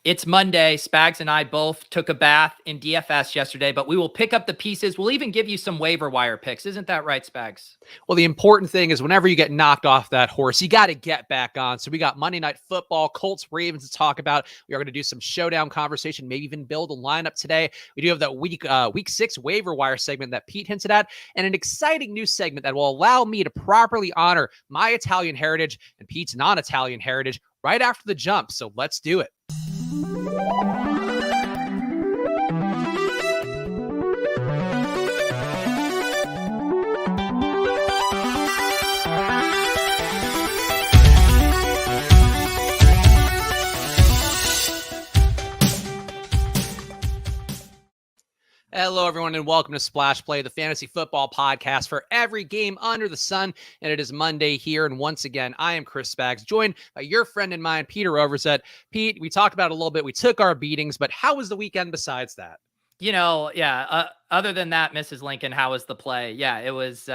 It's Monday. Spags and I both took a bath in DFS yesterday, but we will pick up the pieces. We'll even give you some waiver wire picks. Isn't that right, Spags? Well, the important thing is whenever you get knocked off that horse, you got to get back on. So we got Monday Night Football, Colts, Ravens to talk about. We are going to do some showdown conversation, maybe even build a lineup today. We do have that week 6 waiver wire segment that Pete hinted at, and an exciting new segment that will allow me to properly honor my Italian heritage and Pete's non-Italian heritage right after the jump. So let's do it. Hello, everyone, and welcome to Splash Play, the fantasy football podcast for every game under the sun. And it is Monday here. And once again, I am Chris Spags, joined by your friend and mine, Peter Overset. Pete, we talked about it a little bit. We took our beatings, but how was the weekend besides that? Other than that, Mrs. Lincoln, how was the play? Yeah, it was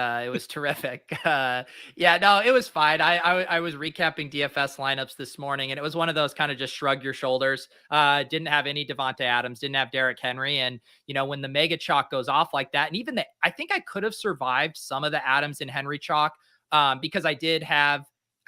terrific. It was fine. I was recapping DFS lineups this morning, and it was one of those kind of just shrug your shoulders. Didn't have any Devonta Adams, didn't have Derrick Henry. And, when the mega chalk goes off like that, and even I think I could have survived some of the Adams and Henry chalk because I did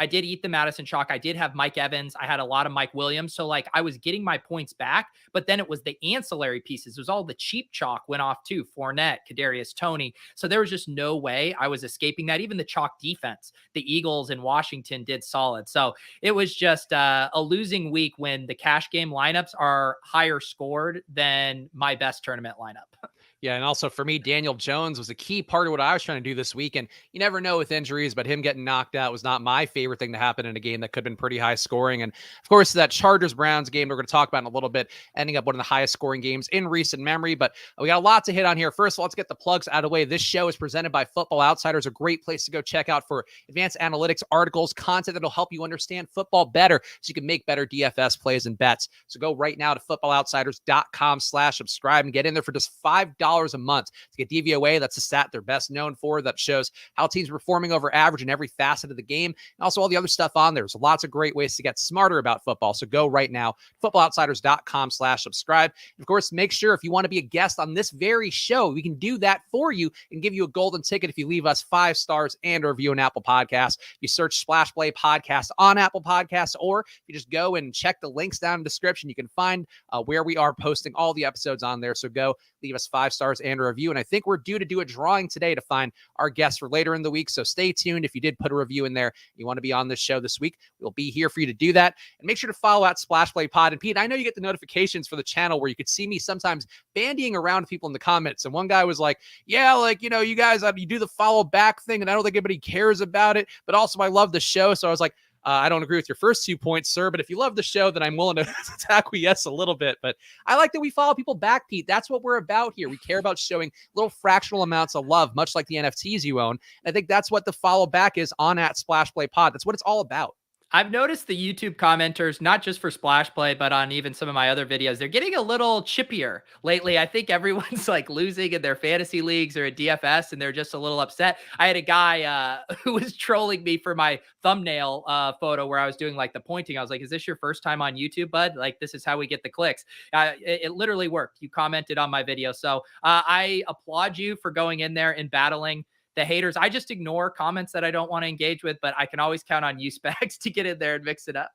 eat the Madison chalk. I did have Mike Evans. I had a lot of Mike Williams. So I was getting my points back, but then it was the ancillary pieces. It was all the cheap chalk went off too. Fournette, Kadarius, Toney. So there was just no way I was escaping that. Even the chalk defense, the Eagles in Washington did solid. So it was just a losing week when the cash game lineups are higher scored than my best tournament lineup. Yeah, and also for me, Daniel Jones was a key part of what I was trying to do this week. And you never know with injuries, but him getting knocked out was not my favorite thing to happen in a game that could have been pretty high scoring. And of course, that Chargers-Browns game we're going to talk about in a little bit, ending up one of the highest scoring games in recent memory. But we got a lot to hit on here. First of all, let's get the plugs out of the way. This show is presented by Football Outsiders, a great place to go check out for advanced analytics, articles, content that will help you understand football better so you can make better DFS plays and bets. So go right now to footballoutsiders.com/subscribe and get in there for just $5 a month to get DVOA. That's a stat they're best known for that shows how teams are performing over average in every facet of the game, and also all the other stuff on there. There's lots of great ways to get smarter about football. So go right now, footballoutsiders.com/subscribe. And of course, make sure if you want to be a guest on this very show, we can do that for you and give you a golden ticket if you leave us 5 stars and a review on Apple Podcasts. You search Splash Play Podcast on Apple Podcasts, or if you just go and check the links down in the description, you can find where we are posting all the episodes on there. So go leave us 5 stars and a review. And I think we're due to do a drawing today to find our guests for later in the week. So stay tuned. If you did put a review in there, you want to be on this show this week, we'll be here for you to do that. And make sure to follow at Splash Play Pod. And Pete, I know you get the notifications for the channel where you could see me sometimes bandying around with people in the comments. And one guy was like, yeah, you guys, you do the follow back thing, and I don't think anybody cares about it, but also I love the show. So I was like, I don't agree with your first 2 points, sir, but if you love the show, then I'm willing to acquiesce a little bit. But I like that we follow people back, Pete. That's what we're about here. We care about showing little fractional amounts of love, much like the NFTs you own. And I think that's what the follow back is on at Splash Play Pod. That's what it's all about. I've noticed the YouTube commenters, not just for Splash Play, but on even some of my other videos, they're getting a little chippier lately. I think everyone's losing in their fantasy leagues or at DFS, and they're just a little upset. I had a guy who was trolling me for my thumbnail photo where I was doing the pointing. I was like, is this your first time on YouTube, bud? This is how we get the clicks. It literally worked. You commented on my video. So I applaud you for going in there and battling the haters. I just ignore comments that I don't want to engage with, but I can always count on you, Spags, to get in there and mix it up.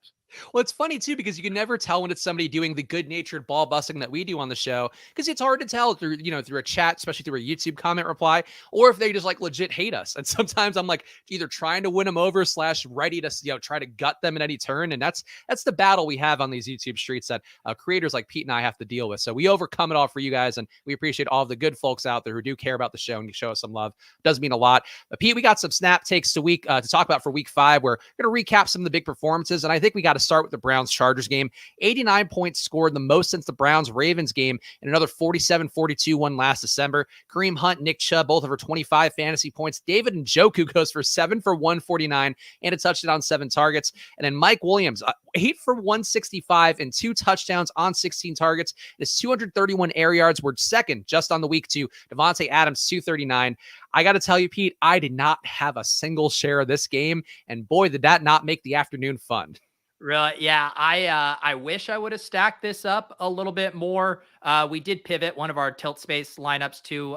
Well, it's funny, too, because you can never tell when it's somebody doing the good-natured ball busting that we do on the show, because it's hard to tell through a chat, especially through a YouTube comment reply, or if they just legit hate us. And sometimes I'm either trying to win them over / ready to, try to gut them at any turn. And that's the battle we have on these YouTube streets that creators like Pete and I have to deal with. So we overcome it all for you guys. And we appreciate all of the good folks out there who do care about the show and show us some love. It does mean a lot. But Pete, we got some snap takes to talk about for week 5. We're going to recap some of the big performances. And I think we got to start with the Browns-Chargers game. 89 points scored, the most since the Browns-Ravens game, and another 47-42 one last December. Kareem Hunt, Nick Chubb, both over 25 fantasy points. David Njoku goes for 7 for 149 and a touchdown on 7 targets. And then Mike Williams, 8 for 165 and 2 touchdowns on 16 targets. His 231 air yards were second just on the week to Devonta Adams, 239. I got to tell you, Pete, I did not have a single share of this game, and boy, did that not make the afternoon fun. Really? Yeah. I wish I would have stacked this up a little bit more. We did pivot one of our tilt space lineups to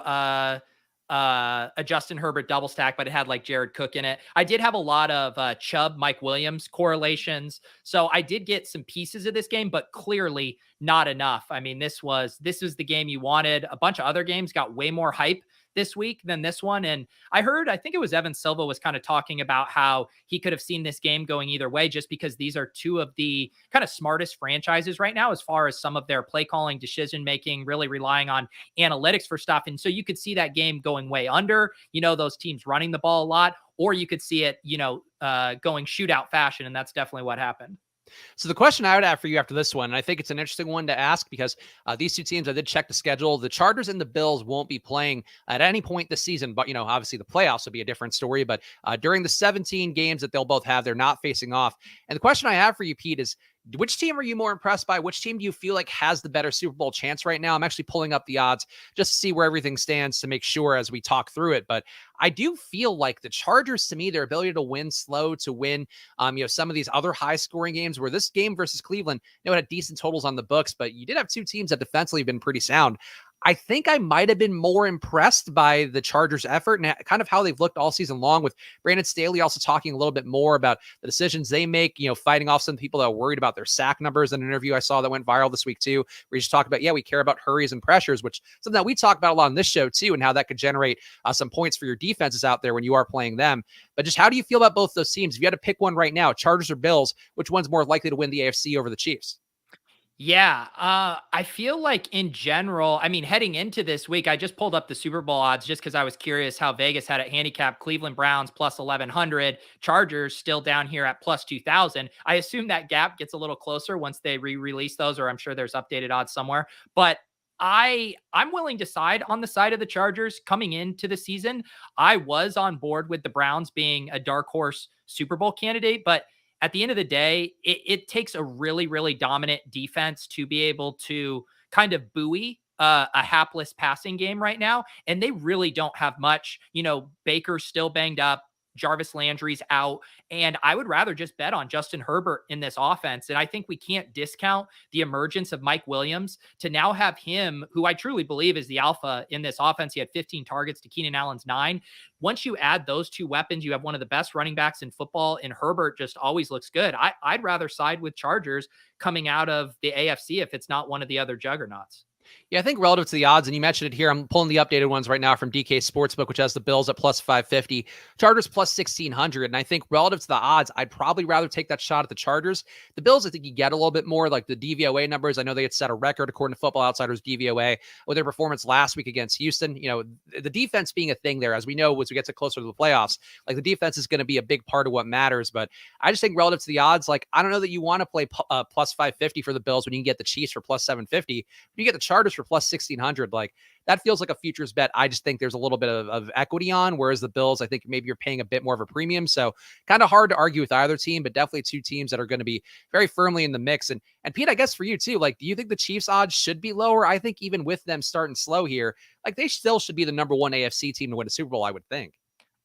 a Justin Herbert double stack, but it had like Jared Cook in it. I did have a lot of Chubb, Mike Williams correlations. So I did get some pieces of this game, but clearly not enough. I mean, this was the game you wanted. A bunch of other games got way more hype this week than this one. And I think it was Evan Silva was kind of talking about how he could have seen this game going either way, just because these are two of the kind of smartest franchises right now, as far as some of their play calling, decision making, really relying on analytics for stuff. And so you could see that game going way under, those teams running the ball a lot, or you could see it, going shootout fashion. And that's definitely what happened. So the question I would have for you after this one, and I think it's an interesting one to ask because these two teams, I did check the schedule. The Chargers and the Bills won't be playing at any point this season, but obviously the playoffs will be a different story. But during the 17 games that they'll both have, they're not facing off. And the question I have for you, Pete, is which team are you more impressed by? Which team do you feel like has the better Super Bowl chance right now? I'm actually pulling up the odds just to see where everything stands to make sure as we talk through it. But I do feel like the Chargers, to me, their ability to win slow, to win, some of these other high scoring games where this game versus Cleveland, it had decent totals on the books, but you did have two teams that defensively have been pretty sound. I think I might have been more impressed by the Chargers' effort and kind of how they've looked all season long, with Brandon Staley also talking a little bit more about the decisions they make, fighting off some people that are worried about their sack numbers. In an interview I saw that went viral this week too, where he just talked about, we care about hurries and pressures, which is something that we talk about a lot on this show too, and how that could generate some points for your defenses out there when you are playing them. But just how do you feel about both those teams? If you had to pick one right now, Chargers or Bills, which one's more likely to win the AFC over the Chiefs? Yeah, I feel like in general, I mean, heading into this week, I just pulled up the Super Bowl odds just because I was curious how Vegas had it handicapped. Cleveland Browns plus 1100, Chargers still down here at plus 2000. I assume that gap gets a little closer once they re-release those, or I'm sure there's updated odds somewhere. But I'm willing to side on the side of the Chargers coming into the season. I was on board with the Browns being a dark horse Super Bowl candidate, but at the end of the day, it takes a really, really dominant defense to be able to kind of buoy a hapless passing game right now. And they really don't have much. Baker's still banged up. Jarvis Landry's out. And I would rather just bet on Justin Herbert in this offense. And I think we can't discount the emergence of Mike Williams to now have him, who I truly believe is the alpha in this offense. He had 15 targets to Keenan Allen's 9. Once you add those two weapons, you have one of the best running backs in football, and Herbert just always looks good. I'd rather side with Chargers coming out of the AFC if it's not one of the other juggernauts. Yeah, I think relative to the odds, and you mentioned it here, I'm pulling the updated ones right now from DK Sportsbook, which has the Bills at plus 550, Chargers plus 1600. And I think relative to the odds, I'd probably rather take that shot at the Chargers. The Bills, I think you get a little bit more like the DVOA numbers. I know they had set a record according to Football Outsiders DVOA with their performance last week against Houston. The defense being a thing there, as we know, as we get to closer to the playoffs, like the defense is going to be a big part of what matters. But I just think relative to the odds, like I don't know that you want to play plus 550 for the Bills when you can get the Chiefs for plus 750. When you get the Chargers for plus 1600, like that feels like a futures bet. I just think there's a little bit of equity on, whereas the Bills, I think maybe you're paying a bit more of a premium. So kind of hard to argue with either team, but definitely two teams that are going to be very firmly in the mix. And Pete, I guess for you too, like, do you think the Chiefs odds should be lower? I think even with them starting slow here, like they still should be the number one AFC team to win a Super Bowl, I would think.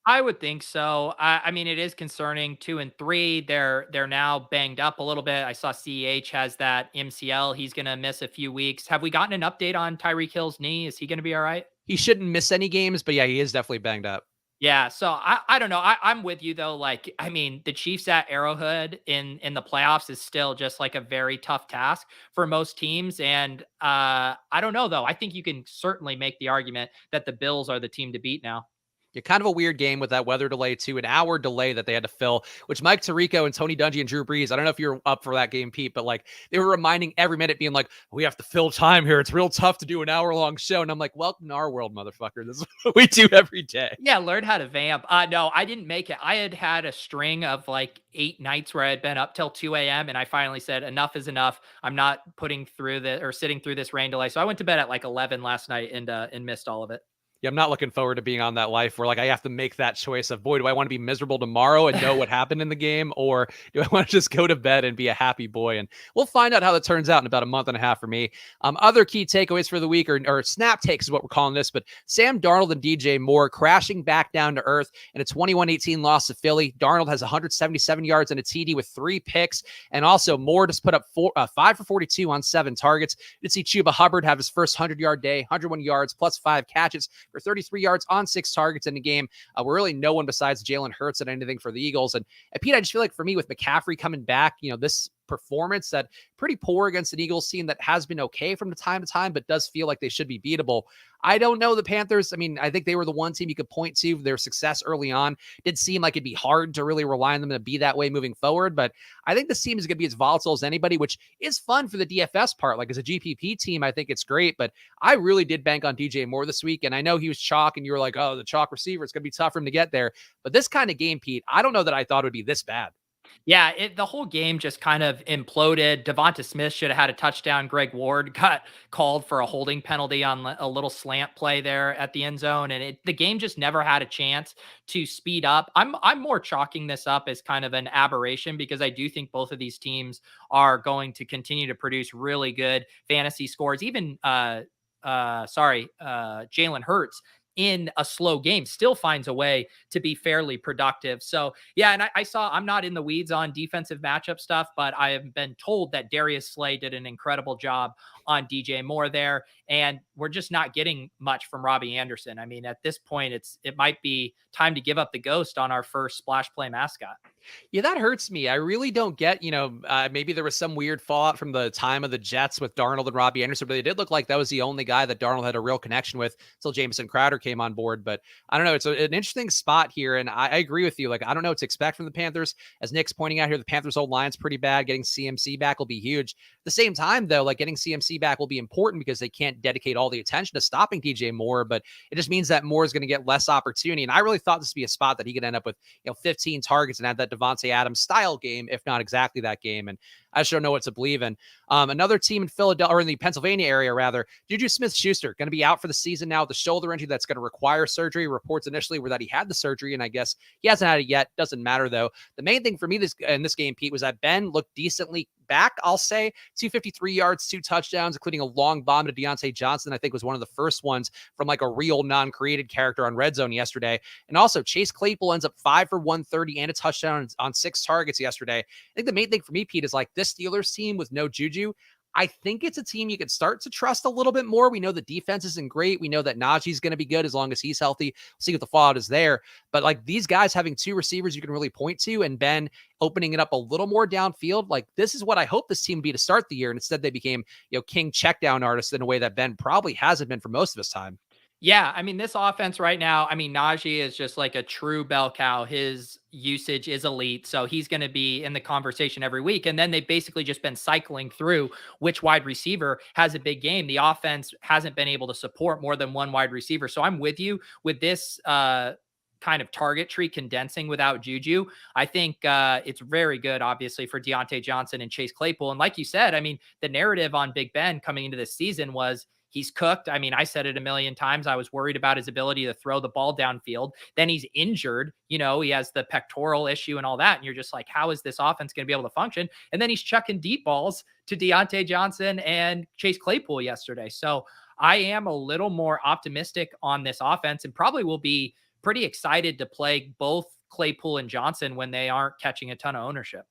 I would think so. I mean, it is concerning 2 and 3. They're now banged up a little bit. I saw CEH has that MCL. He's going to miss a few weeks. Have we gotten an update on Tyreek Hill's knee? Is he going to be all right? He shouldn't miss any games, but yeah, he is definitely banged up. Yeah, so I don't know. I'm with you though. Like, I mean, the Chiefs at Arrowhead in the playoffs is still just like a very tough task for most teams. And I don't know though. I think you can certainly make the argument that the Bills are the team to beat now. Yeah, kind of a weird game with that weather delay too, an hour delay that they had to fill, which Mike Tirico and Tony Dungy and Drew Brees, I don't know if you're up for that game, Pete, but like they were reminding every minute being like, we have to fill time here. It's real tough to do an hour-long show. And I'm like, welcome to our world, motherfucker. This is what we do every day. Yeah, learn how to vamp. No, I didn't make it. I had a string of like 8 nights where I had been up till 2 a.m. and I finally said, enough is enough. I'm not putting through the or sitting through this rain delay. So I went to bed at like 11 last night and missed all of it. Yeah, I'm not looking forward to being on that life where like I have to make that choice of, boy, do I want to be miserable tomorrow and know what happened in the game, or do I want to just go to bed and be a happy boy? And we'll find out how that turns out in about a month and a half for me. Other key takeaways for the week, or snap takes is what we're calling this, but Sam Darnold and DJ Moore crashing back down to earth in a 21-18 loss to Philly. Darnold has 177 yards and a TD with 3 picks, and also Moore just put up 5 for 42 on 7 targets. You did see Chuba Hubbard have his first 100-yard day, 101 yards plus 5 catches for 33 yards on 6 targets in the game. We're really no one besides Jalen Hurts at anything for the Eagles. And Pete, I just feel like for me with McCaffrey coming back, this performance that pretty poor against an Eagles team that has been okay from time to time, but does feel like they should be beatable. I don't know the Panthers. I mean, I think they were the one team you could point to their success early on. Did seem like it'd be hard to really rely on them to be that way moving forward, but I think this team is going to be as volatile as anybody, which is fun for the DFS part. Like as a GPP team, I think it's great, but I really did bank on DJ Moore this week, and I know he was chalk, and you were like, oh, the chalk receiver, it's going to be tough for him to get there. But this kind of game, Pete, I don't know that I thought it would be this bad. Yeah, the whole game just kind of imploded. Devonta Smith should have had a touchdown. Greg Ward got called for a holding penalty on a little slant play there at the end zone, and the game just never had a chance to speed up. I'm more chalking this up as kind of an aberration because I do think both of these teams are going to continue to produce really good fantasy scores. Even Jalen Hurts in a slow game still finds a way to be fairly productive. So yeah, and I'm not in the weeds on defensive matchup stuff, but I have been told that Darius Slay did an incredible job on DJ Moore there, and we're just not getting much from Robbie Anderson. I mean, at this point, it might be time to give up the ghost on our first splash play mascot. Yeah, that hurts me. I really don't get, maybe there was some weird fallout from the time of the Jets with Darnold and Robbie Anderson, but it did look like that was the only guy that Darnold had a real connection with until Jamison Crowder came on board. But I don't know. It's an interesting spot here. And I agree with you. Like, I don't know what to expect from the Panthers. As Nick's pointing out here, the Panthers' old line's pretty bad. Getting CMC back will be huge. At the same time, though, like getting CMC back will be important because they can't dedicate all the attention to stopping DJ Moore, but it just means that Moore is going to get less opportunity. And I really thought this would be a spot that he could end up with, 15 targets and have that Devontae Adams style game, if not exactly that game. And I just don't know what to believe in. Another team in Philadelphia, or in the Pennsylvania area, rather, Juju Smith-Schuster, going to be out for the season now with the shoulder injury that's going to require surgery. Reports initially were that he had the surgery, and I guess he hasn't had it yet. Doesn't matter, though. The main thing for me in this game, Pete, was that Ben looked decently back, I'll say. 253 yards, 2 touchdowns, including a long bomb to Deontay Johnson, I think was one of the first ones from like a real non-created character on Red Zone yesterday. And also, Chase Claypool ends up 5 for 130 and a touchdown on 6 targets yesterday. I think the main thing for me, Pete, is like this Steelers team with no Juju, I think it's a team you could start to trust a little bit more. We know the defense isn't great. We know that Najee's going to be good as long as he's healthy. We'll see what the fallout is there. But like these guys having 2 receivers you can really point to, and Ben opening it up a little more downfield, like this is what I hope this team would be to start the year. And instead they became, king checkdown artists in a way that Ben probably hasn't been for most of his time. Yeah, I mean, this offense right now, I mean, Najee is just like a true bell cow. His usage is elite. So he's going to be in the conversation every week. And then they've basically just been cycling through which wide receiver has a big game. The offense hasn't been able to support more than one wide receiver. So I'm with you with this kind of target tree condensing without Juju. I think it's very good, obviously, for Deontay Johnson and Chase Claypool. And like you said, I mean, the narrative on Big Ben coming into this season was he's cooked. I mean, I said it a million times. I was worried about his ability to throw the ball downfield. Then he's injured. He has the pectoral issue and all that. And you're just like, how is this offense going to be able to function? And then he's chucking deep balls to Deontay Johnson and Chase Claypool yesterday. So I am a little more optimistic on this offense and probably will be pretty excited to play both Claypool and Johnson when they aren't catching a ton of ownership.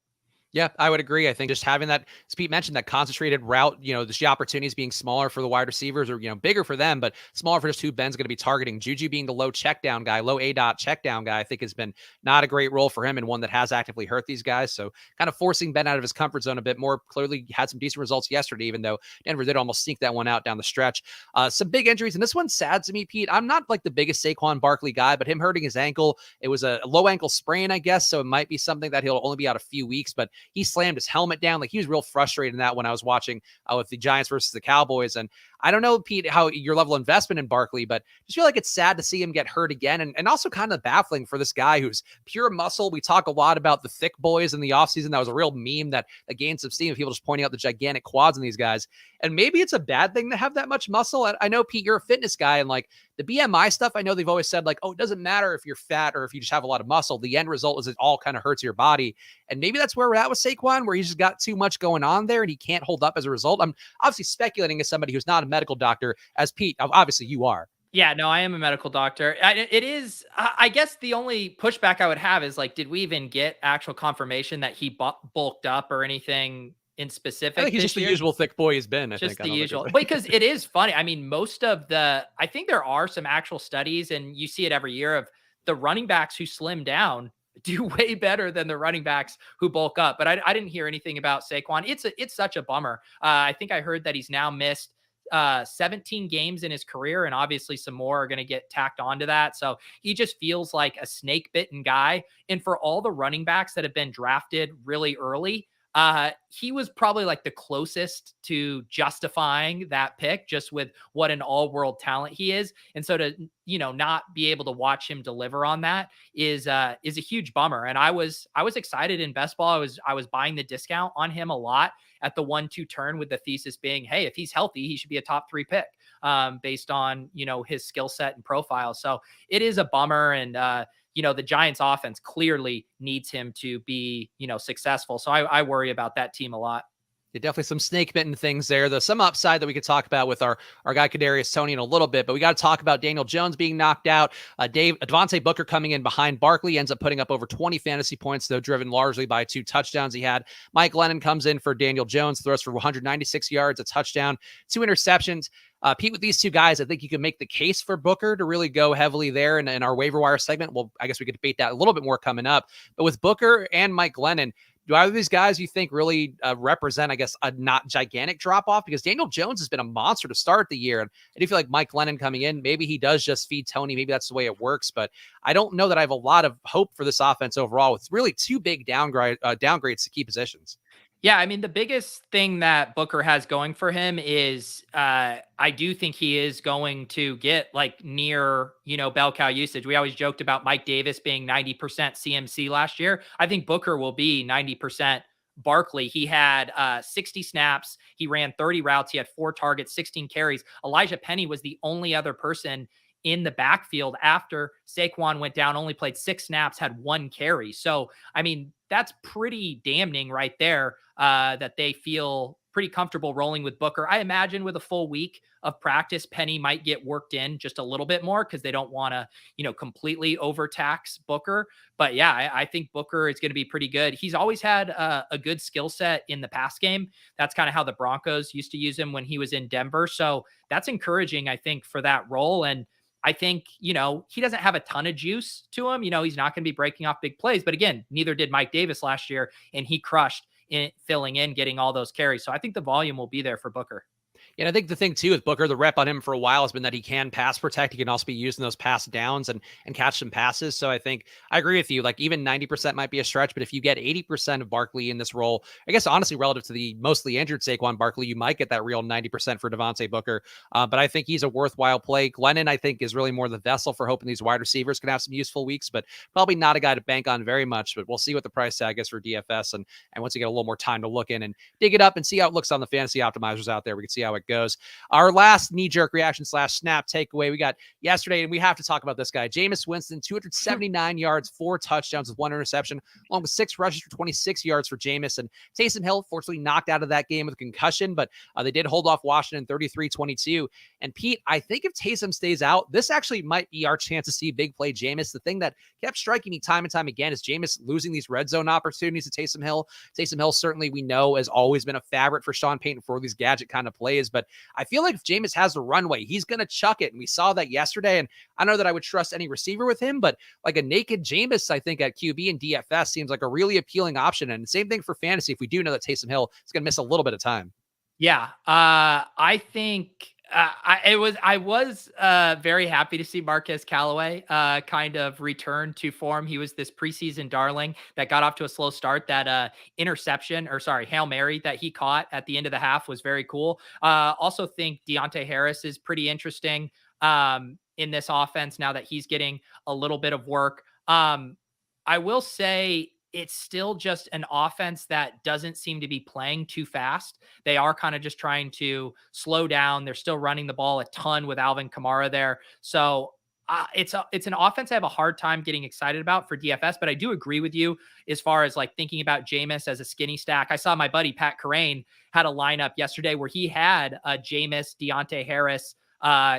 Yeah, I would agree. I think just having that, as Pete mentioned, that concentrated route, the opportunities being smaller for the wide receivers or, bigger for them, but smaller for just who Ben's going to be targeting. Juju being the low checkdown guy, low A-dot checkdown guy, I think has been not a great role for him and one that has actively hurt these guys. So kind of forcing Ben out of his comfort zone a bit more. Clearly had some decent results yesterday, even though Denver did almost sneak that one out down the stretch. Some big injuries, and this one's sad to me, Pete. I'm not like the biggest Saquon Barkley guy, but him hurting his ankle, it was a low ankle sprain, I guess, so it might be something that he'll only be out a few weeks, but he slammed his helmet down. Like he was real frustrated in that when I was watching with the Giants versus the Cowboys. And I don't know, Pete, how your level of investment in Barkley, but just feel like it's sad to see him get hurt again. And also kind of baffling for this guy who's pure muscle. We talk a lot about the thick boys in the offseason. That was a real meme that gained some steam of people just pointing out the gigantic quads in these guys. And maybe it's a bad thing to have that much muscle. I know, Pete, you're a fitness guy, and like the BMI stuff, I know they've always said like, oh, it doesn't matter if you're fat or if you just have a lot of muscle. The end result is it all kind of hurts your body. And maybe that's where we're at with Saquon, where he's just got too much going on there and he can't hold up as a result. I'm obviously speculating as somebody who's not a medical doctor, as Pete, obviously you are. Yeah, no, I am a medical doctor. It is, I guess the only pushback I would have is like, did we even get actual confirmation that he bulked up or anything in specific? I think he's just the usual thick boy he's been. Just the usual, because it is funny. I mean, I think there are some actual studies, and you see it every year, of the running backs who slim down do way better than the running backs who bulk up. But I didn't hear anything about Saquon. It's such a bummer. I think I heard that he's now missed 17 games in his career, and obviously some more are going to get tacked onto that. So he just feels like a snake bitten guy. And for all the running backs that have been drafted really early, he was probably like the closest to justifying that pick, just with what an all-world talent he is. And so to, not be able to watch him deliver on that is a huge bummer. And I was excited in best ball. I was buying the discount on him a lot at the 1-2 turn, with the thesis being, hey, if he's healthy, he should be a top 3 pick, based on, his skill set and profile. So it is a bummer. And, the Giants offense clearly needs him to be, successful. So I worry about that team a lot. Yeah, definitely some snake bitten things there. There's some upside that we could talk about with our guy Kadarius Toney in a little bit, but we got to talk about Daniel Jones being knocked out. Devonta Booker coming in behind Barkley ends up putting up over 20 fantasy points, though driven largely by 2 touchdowns he had. Mike Glennon comes in for Daniel Jones, throws for 196 yards, a touchdown, 2 interceptions. Pete, with these 2 guys, I think you can make the case for Booker to really go heavily there in our waiver wire segment. Well, I guess we could debate that a little bit more coming up. But with Booker and Mike Glennon, do either of these guys you think really represent, I guess, a not gigantic drop-off? Because Daniel Jones has been a monster to start the year. And I do feel like Mike Glennon coming in, maybe he does just feed Toney. Maybe that's the way it works. But I don't know that I have a lot of hope for this offense overall, with really 2 big downgrades to key positions. Yeah, I mean, the biggest thing that Booker has going for him is I do think he is going to get like near, bell cow usage. We always joked about Mike Davis being 90% CMC last year. I think Booker will be 90% Barkley. He had 60 snaps. He ran 30 routes. He had 4 targets, 16 carries. Elijah Penny was the only other person in the backfield after Saquon went down, only played 6 snaps, had 1 carry. So, I mean, that's pretty damning right there, that they feel pretty comfortable rolling with Booker. I imagine with a full week of practice, Penny might get worked in just a little bit more because they don't want to, completely overtax Booker. But yeah, I think Booker is going to be pretty good. He's always had a good skill set in the pass game. That's kind of how the Broncos used to use him when he was in Denver. So that's encouraging, I think, for that role. And I think, he doesn't have a ton of juice to him. He's not going to be breaking off big plays. But again, neither did Mike Davis last year, and he crushed in filling in, getting all those carries. So I think the volume will be there for Booker. And I think the thing too with Booker, the rep on him for a while has been that he can pass protect. He can also be used in those pass downs and catch some passes. So I think I agree with you. Like even 90% might be a stretch, but if you get 80% of Barkley in this role, I guess honestly, relative to the mostly injured Saquon Barkley, you might get that real 90% for Devonta Booker. But I think he's a worthwhile play. Glennon, I think, is really more the vessel for hoping these wide receivers can have some useful weeks, but probably not a guy to bank on very much. But we'll see what the price tag is for DFS. And once you get a little more time to look in and dig it up and see how it looks on the fantasy optimizers out there, we can see how it goes. Our last knee-jerk reaction / snap takeaway we got yesterday, and we have to talk about this guy. Jameis Winston, 279 yards, 4 touchdowns with 1 interception, along with 6 rushes for 26 yards for Jameis. And Taysom Hill, fortunately, knocked out of that game with a concussion, but they did hold off Washington 33-22. And Pete, I think if Taysom stays out, this actually might be our chance to see big play Jameis. The thing that kept striking me time and time again is Jameis losing these red zone opportunities to Taysom Hill. Taysom Hill, certainly we know, has always been a favorite for Sean Payton for these gadget kind of plays, but I feel like if Jameis has the runway, he's going to chuck it. And we saw that yesterday. And I don't know that I would trust any receiver with him, but like a naked Jameis, I think at QB and DFS seems like a really appealing option. And same thing for fantasy. If we do know that Taysom Hill is going to miss a little bit of time. Yeah. I think I was very happy to see Marquez Callaway kind of return to form. He was this preseason darling that got off to a slow start. That interception, or sorry, Hail Mary that he caught at the end of the half was very cool. Also think Deontay Harris is pretty interesting in this offense now that he's getting a little bit of work. I will say it's still just an offense that doesn't seem to be playing too fast. They are kind of just trying to slow down. They're still running the ball a ton with Alvin Kamara there. So it's an offense I have a hard time getting excited about for DFS, but I do agree with you as far as like thinking about Jameis as a skinny stack. I saw my buddy Pat Carrain had a lineup yesterday where he had a Jameis, Deontay Harris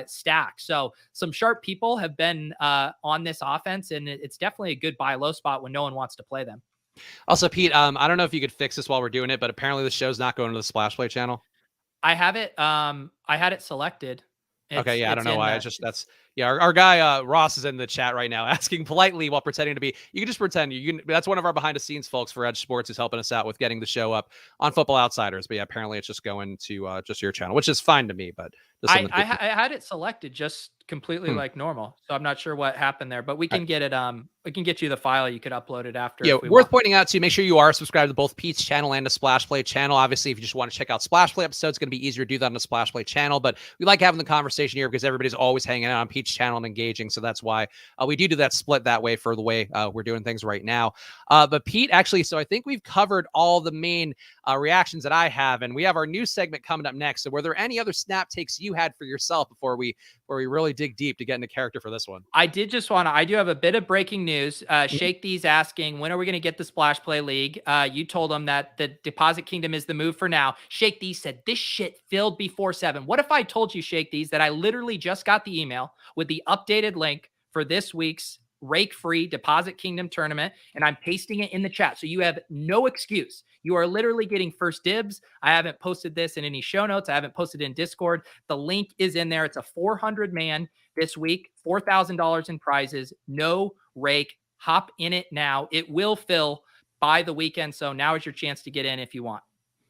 stack. So some sharp people have been on this offense, and it's definitely a good buy low spot when no one wants to play them. Also, Pete, I don't know if you could fix this while we're doing it, but apparently the show's not going to the Splash Play channel. I have it. I had it selected. Okay, yeah, I don't know why. It's just our guy Ross is in the chat right now asking politely while pretending to be. You can just pretend. You can. That's one of our behind the scenes folks for Edge Sports who's helping us out with getting the show up on Football Outsiders. But yeah, apparently it's just going to just your channel, which is fine to me. But I had it selected just completely like normal, so I'm not sure what happened there. But we can get it. We can get you the file. You could upload it after. Yeah, worth pointing out too. Make sure you are subscribed to both Pete's channel and the Splash Play channel. Obviously, if you just want to check out Splash Play episodes, it's going to be easier to do that on the Splash Play channel. But we like having the conversation here because everybody's always hanging out on Pete's channel and engaging. So that's why we do that split that way for the way we're doing things right now. But Pete, actually, so I think we've covered all the main reactions that I have, and we have our new segment coming up next. So were there any other snap takes you had for yourself before we really dig deep to get into character for this one? I do have a bit of breaking news. Shake These asking, when are we going to get the Splash Play League? You told them that the Deposit Kingdom is the move for now. Shake These said, this shit filled before 7. What if I told you, Shake These, that I literally just got the email with the updated link for this week's rake-free Deposit Kingdom tournament, and I'm pasting it in the chat. So you have no excuse. You are literally getting first dibs. I haven't posted this in any show notes. I haven't posted it in Discord. The link is in there. It's a 400-man this week, $4,000 in prizes, no rake. Hop in it now. It will fill by the weekend. So now is your chance to get in if you want.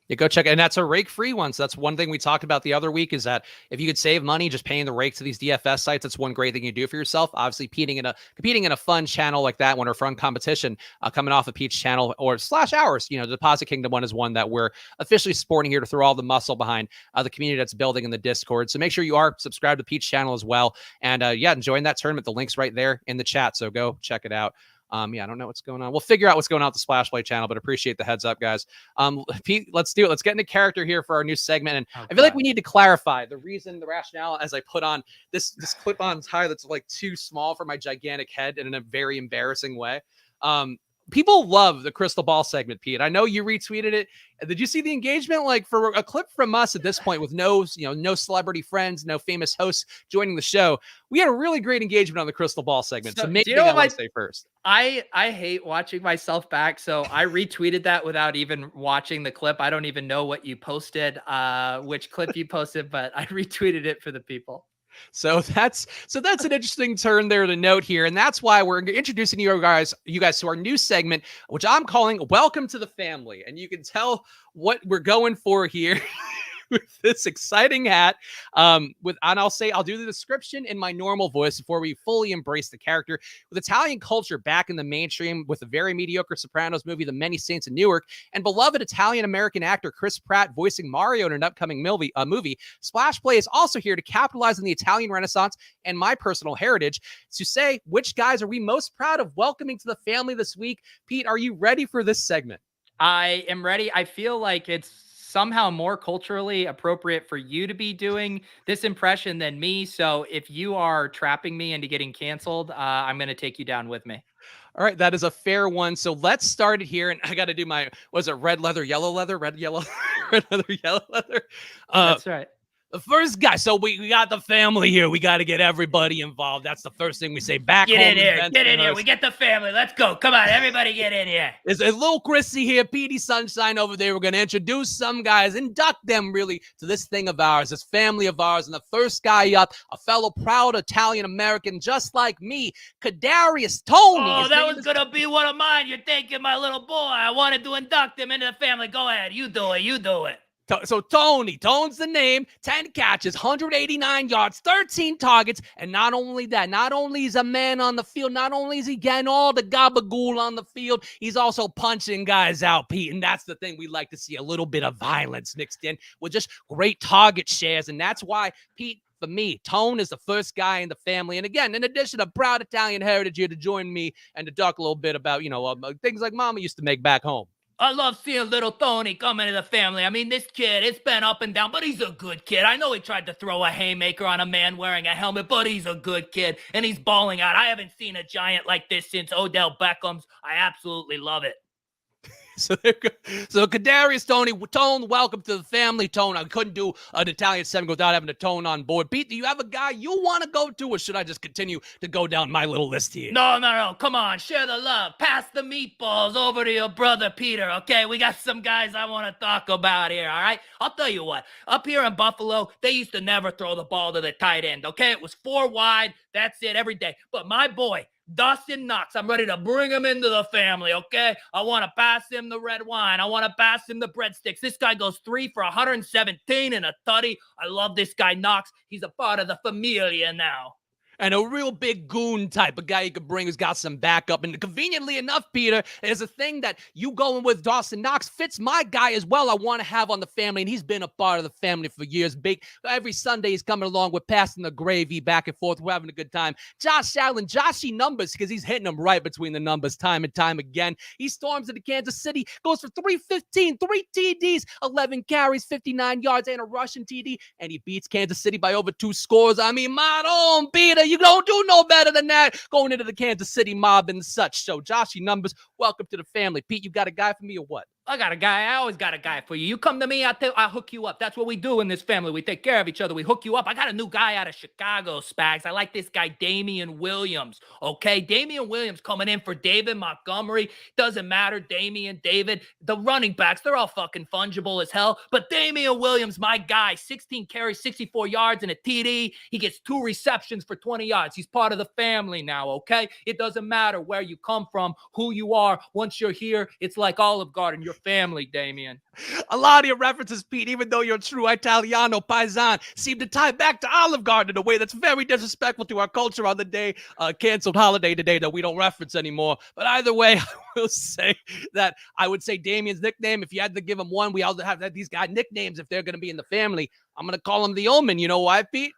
Yeah, go check it. And that's a rake free one. So that's one thing we talked about the other week is that if you could save money just paying the rake to these DFS sites, that's one great thing you do for yourself. Obviously, competing in a fun channel like that one or fun competition coming off of Pete's channel or / ours, the Deposit Kingdom one is one that we're officially supporting here to throw all the muscle behind the community that's building in the Discord. So make sure you are subscribed to Pete's channel as well. And enjoying that tournament. The link's right there in the chat. So go check it out. I don't know what's going on. We'll figure out what's going on with the Splash Play channel, but appreciate the heads up, guys. Pete, let's do it. Let's get into character here for our new segment. And I feel like we need to clarify the rationale as I put on this clip-on tie that's like too small for my gigantic head and in a very embarrassing way. People love the crystal ball segment, Pete. I know you retweeted it. Did you see the engagement? Like for a clip from us at this point with no celebrity friends, no famous hosts joining the show, we had a really great engagement on the crystal ball segment. So maybe I want to say first. I hate watching myself back. So I retweeted that without even watching the clip. I don't even know what you posted, which clip you posted, but I retweeted it for the people. So that's an interesting turn there to note here. And that's why we're introducing you guys to our new segment, which I'm calling Welcome to the Family. And you can tell what we're going for here. With this exciting hat, and I'll do the description in my normal voice before we fully embrace the character. With Italian culture back in the mainstream with a very mediocre Sopranos movie, The Many Saints of Newark, and beloved Italian-American actor Chris Pratt voicing Mario in an upcoming movie, Splash Play is also here to capitalize on the Italian Renaissance and my personal heritage to say which guys are we most proud of welcoming to the family this week. Pete, are you ready for this segment? I am ready. I feel like it's somehow more culturally appropriate for you to be doing this impression than me. So if you are trapping me into getting canceled, I'm going to take you down with me. All right, that is a fair one. So let's start it here. And I got to do my, red leather, yellow leather, red, yellow, red leather, yellow leather. That's right. The first guy. So we got the family here. We got to get everybody involved. That's the first thing we say. Get in here. We get the family. Let's go. Come on, everybody get in here. There's a little Chrissy here, Petey Sunshine over there. We're going to introduce some guys, induct them really to this thing of ours, this family of ours. And the first guy up, a fellow proud Italian-American just like me, Kadarius Toney. Oh, that was going to be one of mine. You're thinking my little boy. I wanted to induct him into the family. Go ahead. You do it. So Tone's the name, 10 catches, 189 yards, 13 targets. And not only that, not only is a man on the field, not only is he getting all the gabagool on the field, he's also punching guys out, Pete. And that's the thing we like to see, a little bit of violence mixed in with just great target shares. And that's why, Pete, for me, Tone is the first guy in the family. And again, in addition, a proud Italian heritage here to join me and to talk a little bit about, things like Mama used to make back home. I love seeing little Toney come into the family. I mean, this kid, it's been up and down, but he's a good kid. I know he tried to throw a haymaker on a man wearing a helmet, but he's a good kid, and he's balling out. I haven't seen a giant like this since Odell Beckham's. I absolutely love it. So Kadarius, Tone, welcome to the family. Tone, I couldn't do an Italian 7 without having a Tone on board. Pete, do you have a guy you want to go to, or should I just continue to go down my little list here? No. Come on, share the love. Pass the meatballs over to your brother Peter, okay? We got some guys I want to talk about here, all right? I'll tell you what. Up here in Buffalo, they used to never throw the ball to the tight end, okay? It was 4 wide. That's it every day. But my boy, Dawson Knox, I'm ready to bring him into the family, okay? I want to pass him the red wine. I want to pass him the breadsticks. This guy goes 3 for 117 and a tutty. I love this guy, Knox. He's a part of the familia now. And a real big goon type, a guy you could bring who's got some backup. And conveniently enough, Peter, is a thing that you going with Dawson Knox fits my guy as well. I want to have on the family, and he's been a part of the family for years. Big every Sunday he's coming along. We're passing the gravy back and forth. We're having a good time. Josh Allen, Joshy numbers, because he's hitting them right between the numbers time and time again. He storms into Kansas City, goes for 315, 3 TDs, 11 carries, 59 yards, and a rushing TD, and he beats Kansas City by over 2 scores. I mean, my own Peter, you don't do no better than that going into the Kansas City mob and such. So, Joshy numbers, welcome to the family. Pete, you got a guy for me or what? I got a guy. I always got a guy for you. You come to me, I'll hook you up. That's what we do in this family. We take care of each other. We hook you up. I got a new guy out of Chicago, Spags. I like this guy, Damian Williams. Okay, Damian Williams coming in for David Montgomery. Doesn't matter, Damian, David. The running backs, they're all fucking fungible as hell. But Damian Williams, my guy, 16 carries, 64 yards, and a TD. He gets 2 receptions for 20 yards. He's part of the family now, okay? It doesn't matter where you come from, who you are. Once you're here, it's like Olive Garden. You're family, Damian. A lot of your references, Pete, even though you're true Italiano paisan, seem to tie back to Olive Garden in a way that's very disrespectful to our culture on the day, canceled holiday today that we don't reference anymore. But either way, I will say that I would say Damian's nickname, if you had to give him one, we all have these guys nicknames if they're going to be in the family. I'm going to call him the Omen. You know why, Pete?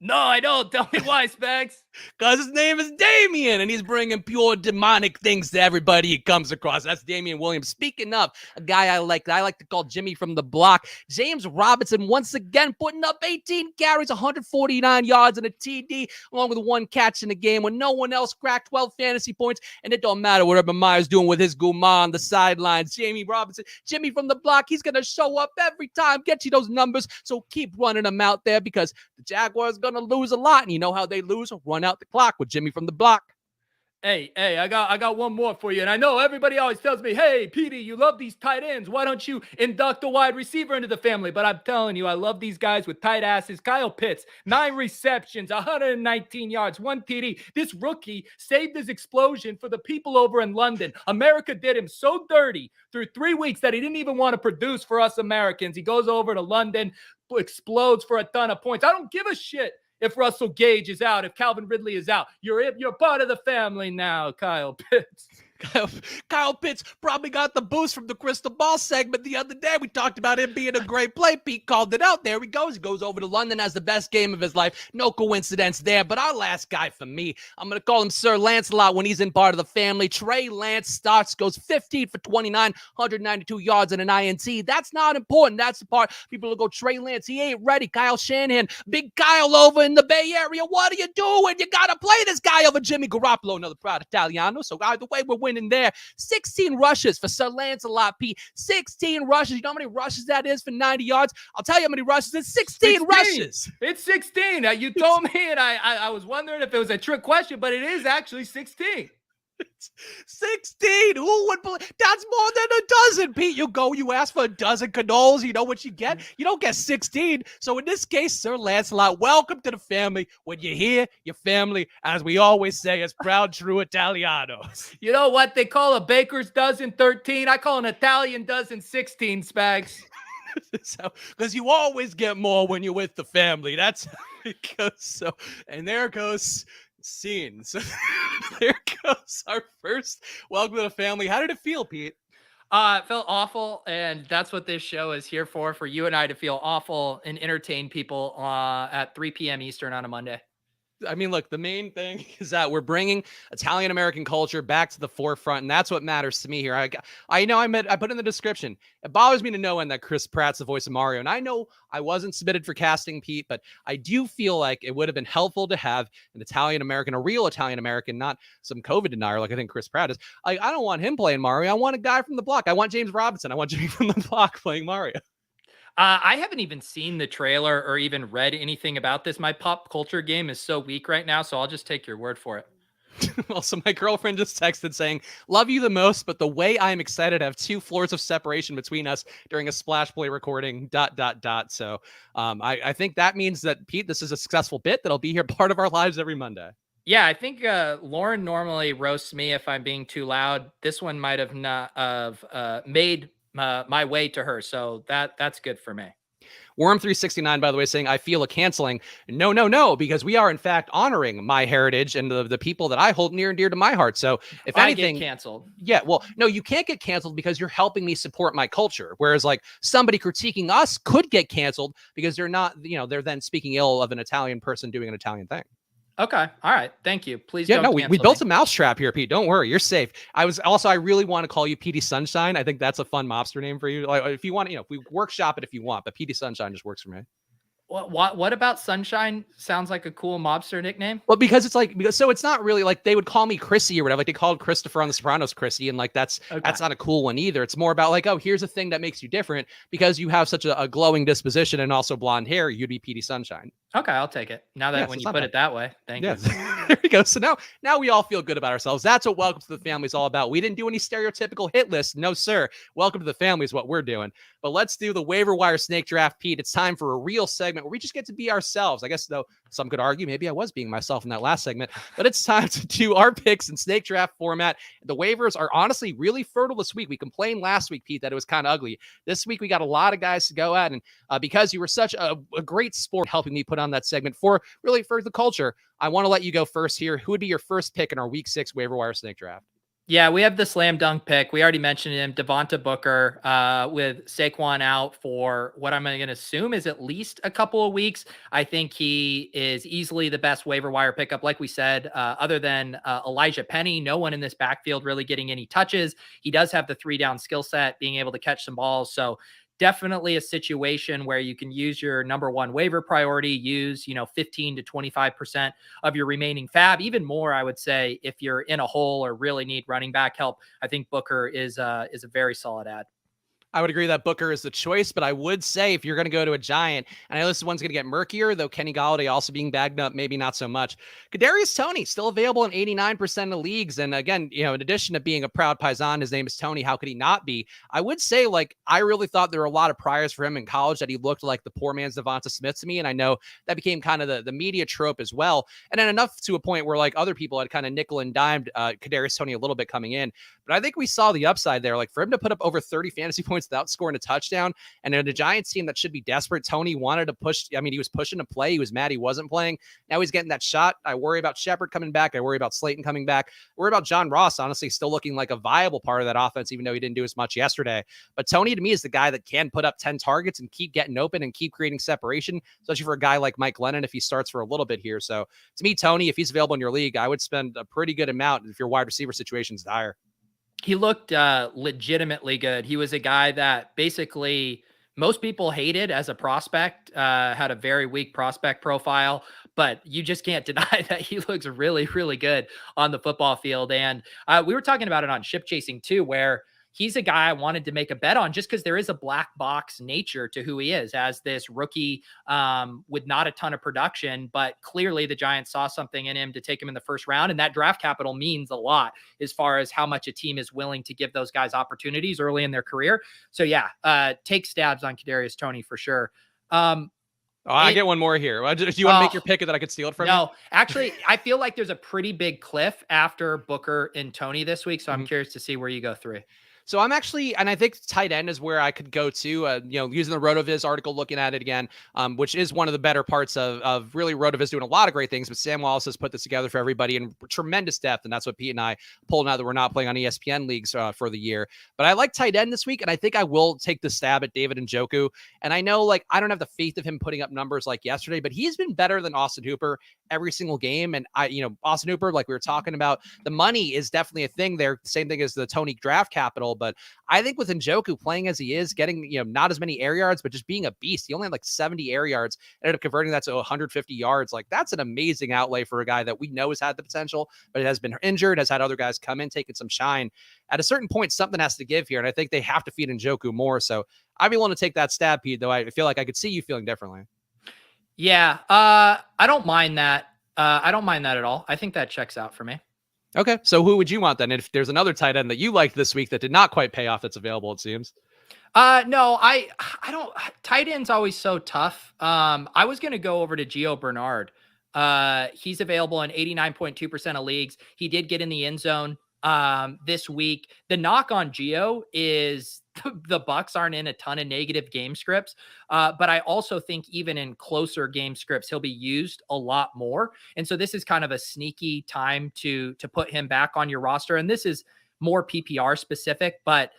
No, I don't. Tell me why, Spags. Because his name is Damian, and he's bringing pure demonic things to everybody he comes across. That's Damian Williams. Speaking of a guy I like to call Jimmy from the block, James Robinson, once again putting up 18 carries, 149 yards, and a TD, along with 1 catch in the game when no one else cracked 12 fantasy points. And it don't matter what Urban Meyer's doing with his guma on the sidelines. Jamie Robinson, Jimmy from the block, he's going to show up every time, get you those numbers. So keep running them out there, because the Jaguars are going to lose a lot. And you know how they lose? Run out the clock with Jimmy from the block. Hey, I got one more for you. And I know everybody always tells me, hey, Petey, you love these tight ends. Why don't you induct a wide receiver into the family? But I'm telling you, I love these guys with tight asses. Kyle Pitts, 9 receptions, 119 yards, 1 TD. This rookie saved his explosion for the people over in London. America did him so dirty through 3 weeks that he didn't even want to produce for us Americans. He goes over to London, explodes for a ton of points. I don't give a shit if Russell Gage is out, if Calvin Ridley is out. You're part of the family now, Kyle Pitts. Kyle Pitts probably got the boost from the crystal ball segment the other day. We talked about him being a great play. Pete called it out. There he goes. He goes over to London, has the best game of his life. No coincidence there. But our last guy for me, I'm going to call him Sir Lancelot when he's in part of the family. Trey Lance starts, goes 15 for 29, 192 yards and an INT. That's not important. That's the part people will go, Trey Lance, he ain't ready. Kyle Shanahan, big Kyle over in the Bay Area. What are you doing? You got to play this guy over Jimmy Garoppolo, another proud Italiano. So either way, we're winning there. 16 rushes for Sir Lancelot P. 16 rushes. You know how many rushes that is for 90 yards? I'll tell you how many rushes. It's 16 rushes. It's 16. You told me, and I was wondering if it was a trick question, but it is actually 16. 16. Who would believe? That's more than a dozen, Pete. You ask for a dozen canoles. You know what you get? You don't get 16. So in this case, Sir Lancelot, welcome to the family. When you're here, your family, as we always say, is proud, true Italianos. You know what? They call a baker's dozen 13. I call an Italian dozen 16, Spags. So, because you always get more when you're with the family. That's how it goes. So, and there goes scene. So, there goes our first welcome to the family. How did it feel, Pete? It felt awful, and that's what this show is here for you and I to feel awful and entertain people at 3 p.m. Eastern on a Monday. I mean, look, the main thing is that we're bringing Italian American culture back to the forefront, and that's what matters to me here. I know I put in the description. It bothers me to no end that Chris Pratt's the voice of Mario, and I know I wasn't submitted for casting Pete, but I do feel like it would have been helpful to have an Italian American, a real Italian American, not some COVID denier like I think Chris Pratt is. I don't want him playing Mario. I want a guy from the block. I want James Robinson. I want Jimmy from the block playing Mario. I haven't even seen the trailer or even read anything about this. My pop culture game is so weak right now, so I'll just take your word for it. Well, so my girlfriend just texted saying, love you the most, but the way I'm excited to have 2 floors of separation between us during a Splash Play recording, ... So I think that means that, Pete, this is a successful bit that'll be here part of our lives every Monday. Yeah, I think Lauren normally roasts me if I'm being too loud. This one might have not made my way to her, so that's good for me. Worm369, by the way, saying, I feel a canceling. No, because we are, in fact, honoring my heritage and the people that I hold near and dear to my heart. So if anything, get canceled. Yeah, well, no, you can't get canceled because you're helping me support my culture. Whereas like somebody critiquing us could get canceled because they're not, they're then speaking ill of an Italian person doing an Italian thing. Okay. All right. Thank you. Please. Yeah, no, we built a mousetrap here, Pete. Don't worry. You're safe. I really want to call you Petey Sunshine. I think that's a fun mobster name for you. Like if you want, if we workshop it if you want, but Petey Sunshine just works for me. What about Sunshine sounds like a cool mobster nickname? Well, because it's not really like they would call me Chrissy or whatever. Like they called Christopher on The Sopranos Chrissy, and like that's not a cool one either. It's more about like, oh, here's a thing that makes you different because you have such a glowing disposition and also blonde hair. You'd be Petey Sunshine. Okay, I'll take it. Now that when you put it that way, thank you. There we go. So now we all feel good about ourselves. That's what Welcome to the Family is all about. We didn't do any stereotypical hit list. No, sir. Welcome to the Family is what we're doing. But let's do the waiver wire snake draft, Pete. It's time for a real segment where we just get to be ourselves. I guess, though, some could argue maybe I was being myself in that last segment, but it's time to do our picks in snake draft format. The waivers are honestly really fertile this week. We complained last week, Pete, that it was kind of ugly. This week, we got a lot of guys to go at. And because you were such a great sport helping me put on that segment for the culture, I want to let you go first here. Who would be your first pick in our week 6 waiver wire snake draft? Yeah, we have the slam dunk pick. We already mentioned him, Devonta Booker, with Saquon out for what I'm going to assume is at least a couple of weeks. I think he is easily the best waiver wire pickup. Like we said, other than Elijah Penny, no one in this backfield really getting any touches. He does have the 3-down skill set, being able to catch some balls. So definitely a situation where you can use your number one waiver priority, use, 15 to 25% of your remaining fab, even more, I would say, if you're in a hole or really need running back help. I think Booker is a very solid add. I would agree that Booker is the choice, but I would say if you're going to go to a Giant, and I know this one's going to get murkier, though Kenny Golladay also being bagged up, maybe not so much. Kadarius Toney, still available in 89% of leagues. And again, in addition to being a proud Paisan, his name is Toney. How could he not be? I would say, I really thought there were a lot of priors for him in college that he looked like the poor man's Devonta Smith to me. And I know that became kind of the media trope as well. And then enough to a point where other people had kind of nickel and dimed Kadarius Toney a little bit coming in. But I think we saw the upside there. For him to put up over 30 fantasy points without scoring a touchdown, and in a Giants team that should be desperate, Toney wanted to push. I mean, he was pushing to play. He was mad he wasn't playing. Now he's getting that shot. I worry about Shepard coming back. I worry about Slayton coming back. I worry about John Ross, honestly, still looking like a viable part of that offense, even though he didn't do as much yesterday. But Toney, to me, is the guy that can put up 10 targets and keep getting open and keep creating separation, especially for a guy like Mike Glennon if he starts for a little bit here. So to me, Toney, if he's available in your league, I would spend a pretty good amount if your wide receiver situation's dire. He looked legitimately good. He was a guy that basically most people hated as a prospect, had a very weak prospect profile, but you just can't deny that he looks really, really good on the football field. And we were talking about it on Ship Chasing too, where he's a guy I wanted to make a bet on just because there is a black box nature to who he is as this rookie with not a ton of production, but clearly the Giants saw something in him to take him in the first round. And that draft capital means a lot as far as how much a team is willing to give those guys opportunities early in their career. So yeah, take stabs on Kadarius Toney for sure. I get one more here. Do you want to make your pick that I could steal it from you? No, actually, I feel like there's a pretty big cliff after Booker and Toney this week. So I'm curious to see where you go 3. So I'm actually, and I think tight end is where I could go to, using the RotoViz article, looking at it again, which is one of the better parts of really RotoViz doing a lot of great things. But Sam Wallace has put this together for everybody in tremendous depth. And that's what Pete and I pulled out that we're not playing on ESPN leagues for the year. But I like tight end this week. And I think I will take the stab at David Njoku. And I know, like, I don't have the faith of him putting up numbers like yesterday, but he's been better than Austin Hooper every single game. And Austin Hooper, like we were talking about, the money is definitely a thing there. Same thing as the Toney draft capital. But I think with Njoku playing as he is, getting, not as many air yards, but just being a beast. He only had like 70 air yards, ended up converting that to 150 yards. Like, that's an amazing outlay for a guy that we know has had the potential, but it has been injured, has had other guys come in, taking some shine. At a certain point, something has to give here. And I think they have to feed Njoku more. So I'd be willing to take that stab, Pete, though I feel like I could see you feeling differently. Yeah. I don't mind that. I don't mind that at all. I think that checks out for me. Okay, so who would you want then? If there's another tight end that you liked this week that did not quite pay off, that's available, it seems. No, I don't. Tight end's always so tough. I was gonna go over to Gio Bernard. He's available in 89.2% of leagues. He did get in the end zone this week. The knock on Gio is the Bucks aren't in a ton of negative game scripts, but I also think even in closer game scripts, he'll be used a lot more. And so this is kind of a sneaky time to put him back on your roster. And this is more PPR specific, but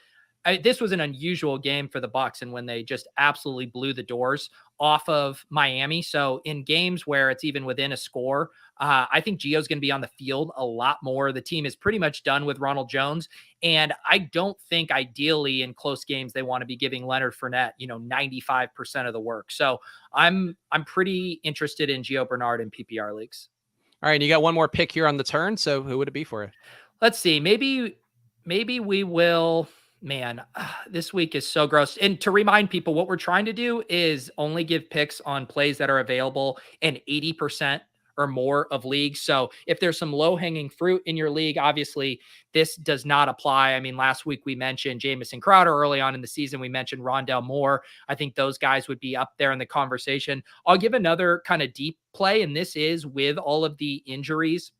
this was an unusual game for the Bucks, and when they just absolutely blew the doors off of Miami. So in games where it's even within a score, I think Gio's going to be on the field a lot more. The team is pretty much done with Ronald Jones, and I don't think ideally in close games they want to be giving Leonard Fournette, 95% of the work. So I'm pretty interested in Gio Bernard in PPR leagues. All right, and you got one more pick here on the turn. So who would it be for you? Let's see. Maybe we will. Man, this week is so gross. And to remind people, what we're trying to do is only give picks on plays that are available in 80% or more of leagues. So if there's some low-hanging fruit in your league, obviously this does not apply. I mean, last week we mentioned Jamison Crowder. Early on in the season, we mentioned Rondell Moore. I think those guys would be up there in the conversation. I'll give another kind of deep play, and this is with all of the injuries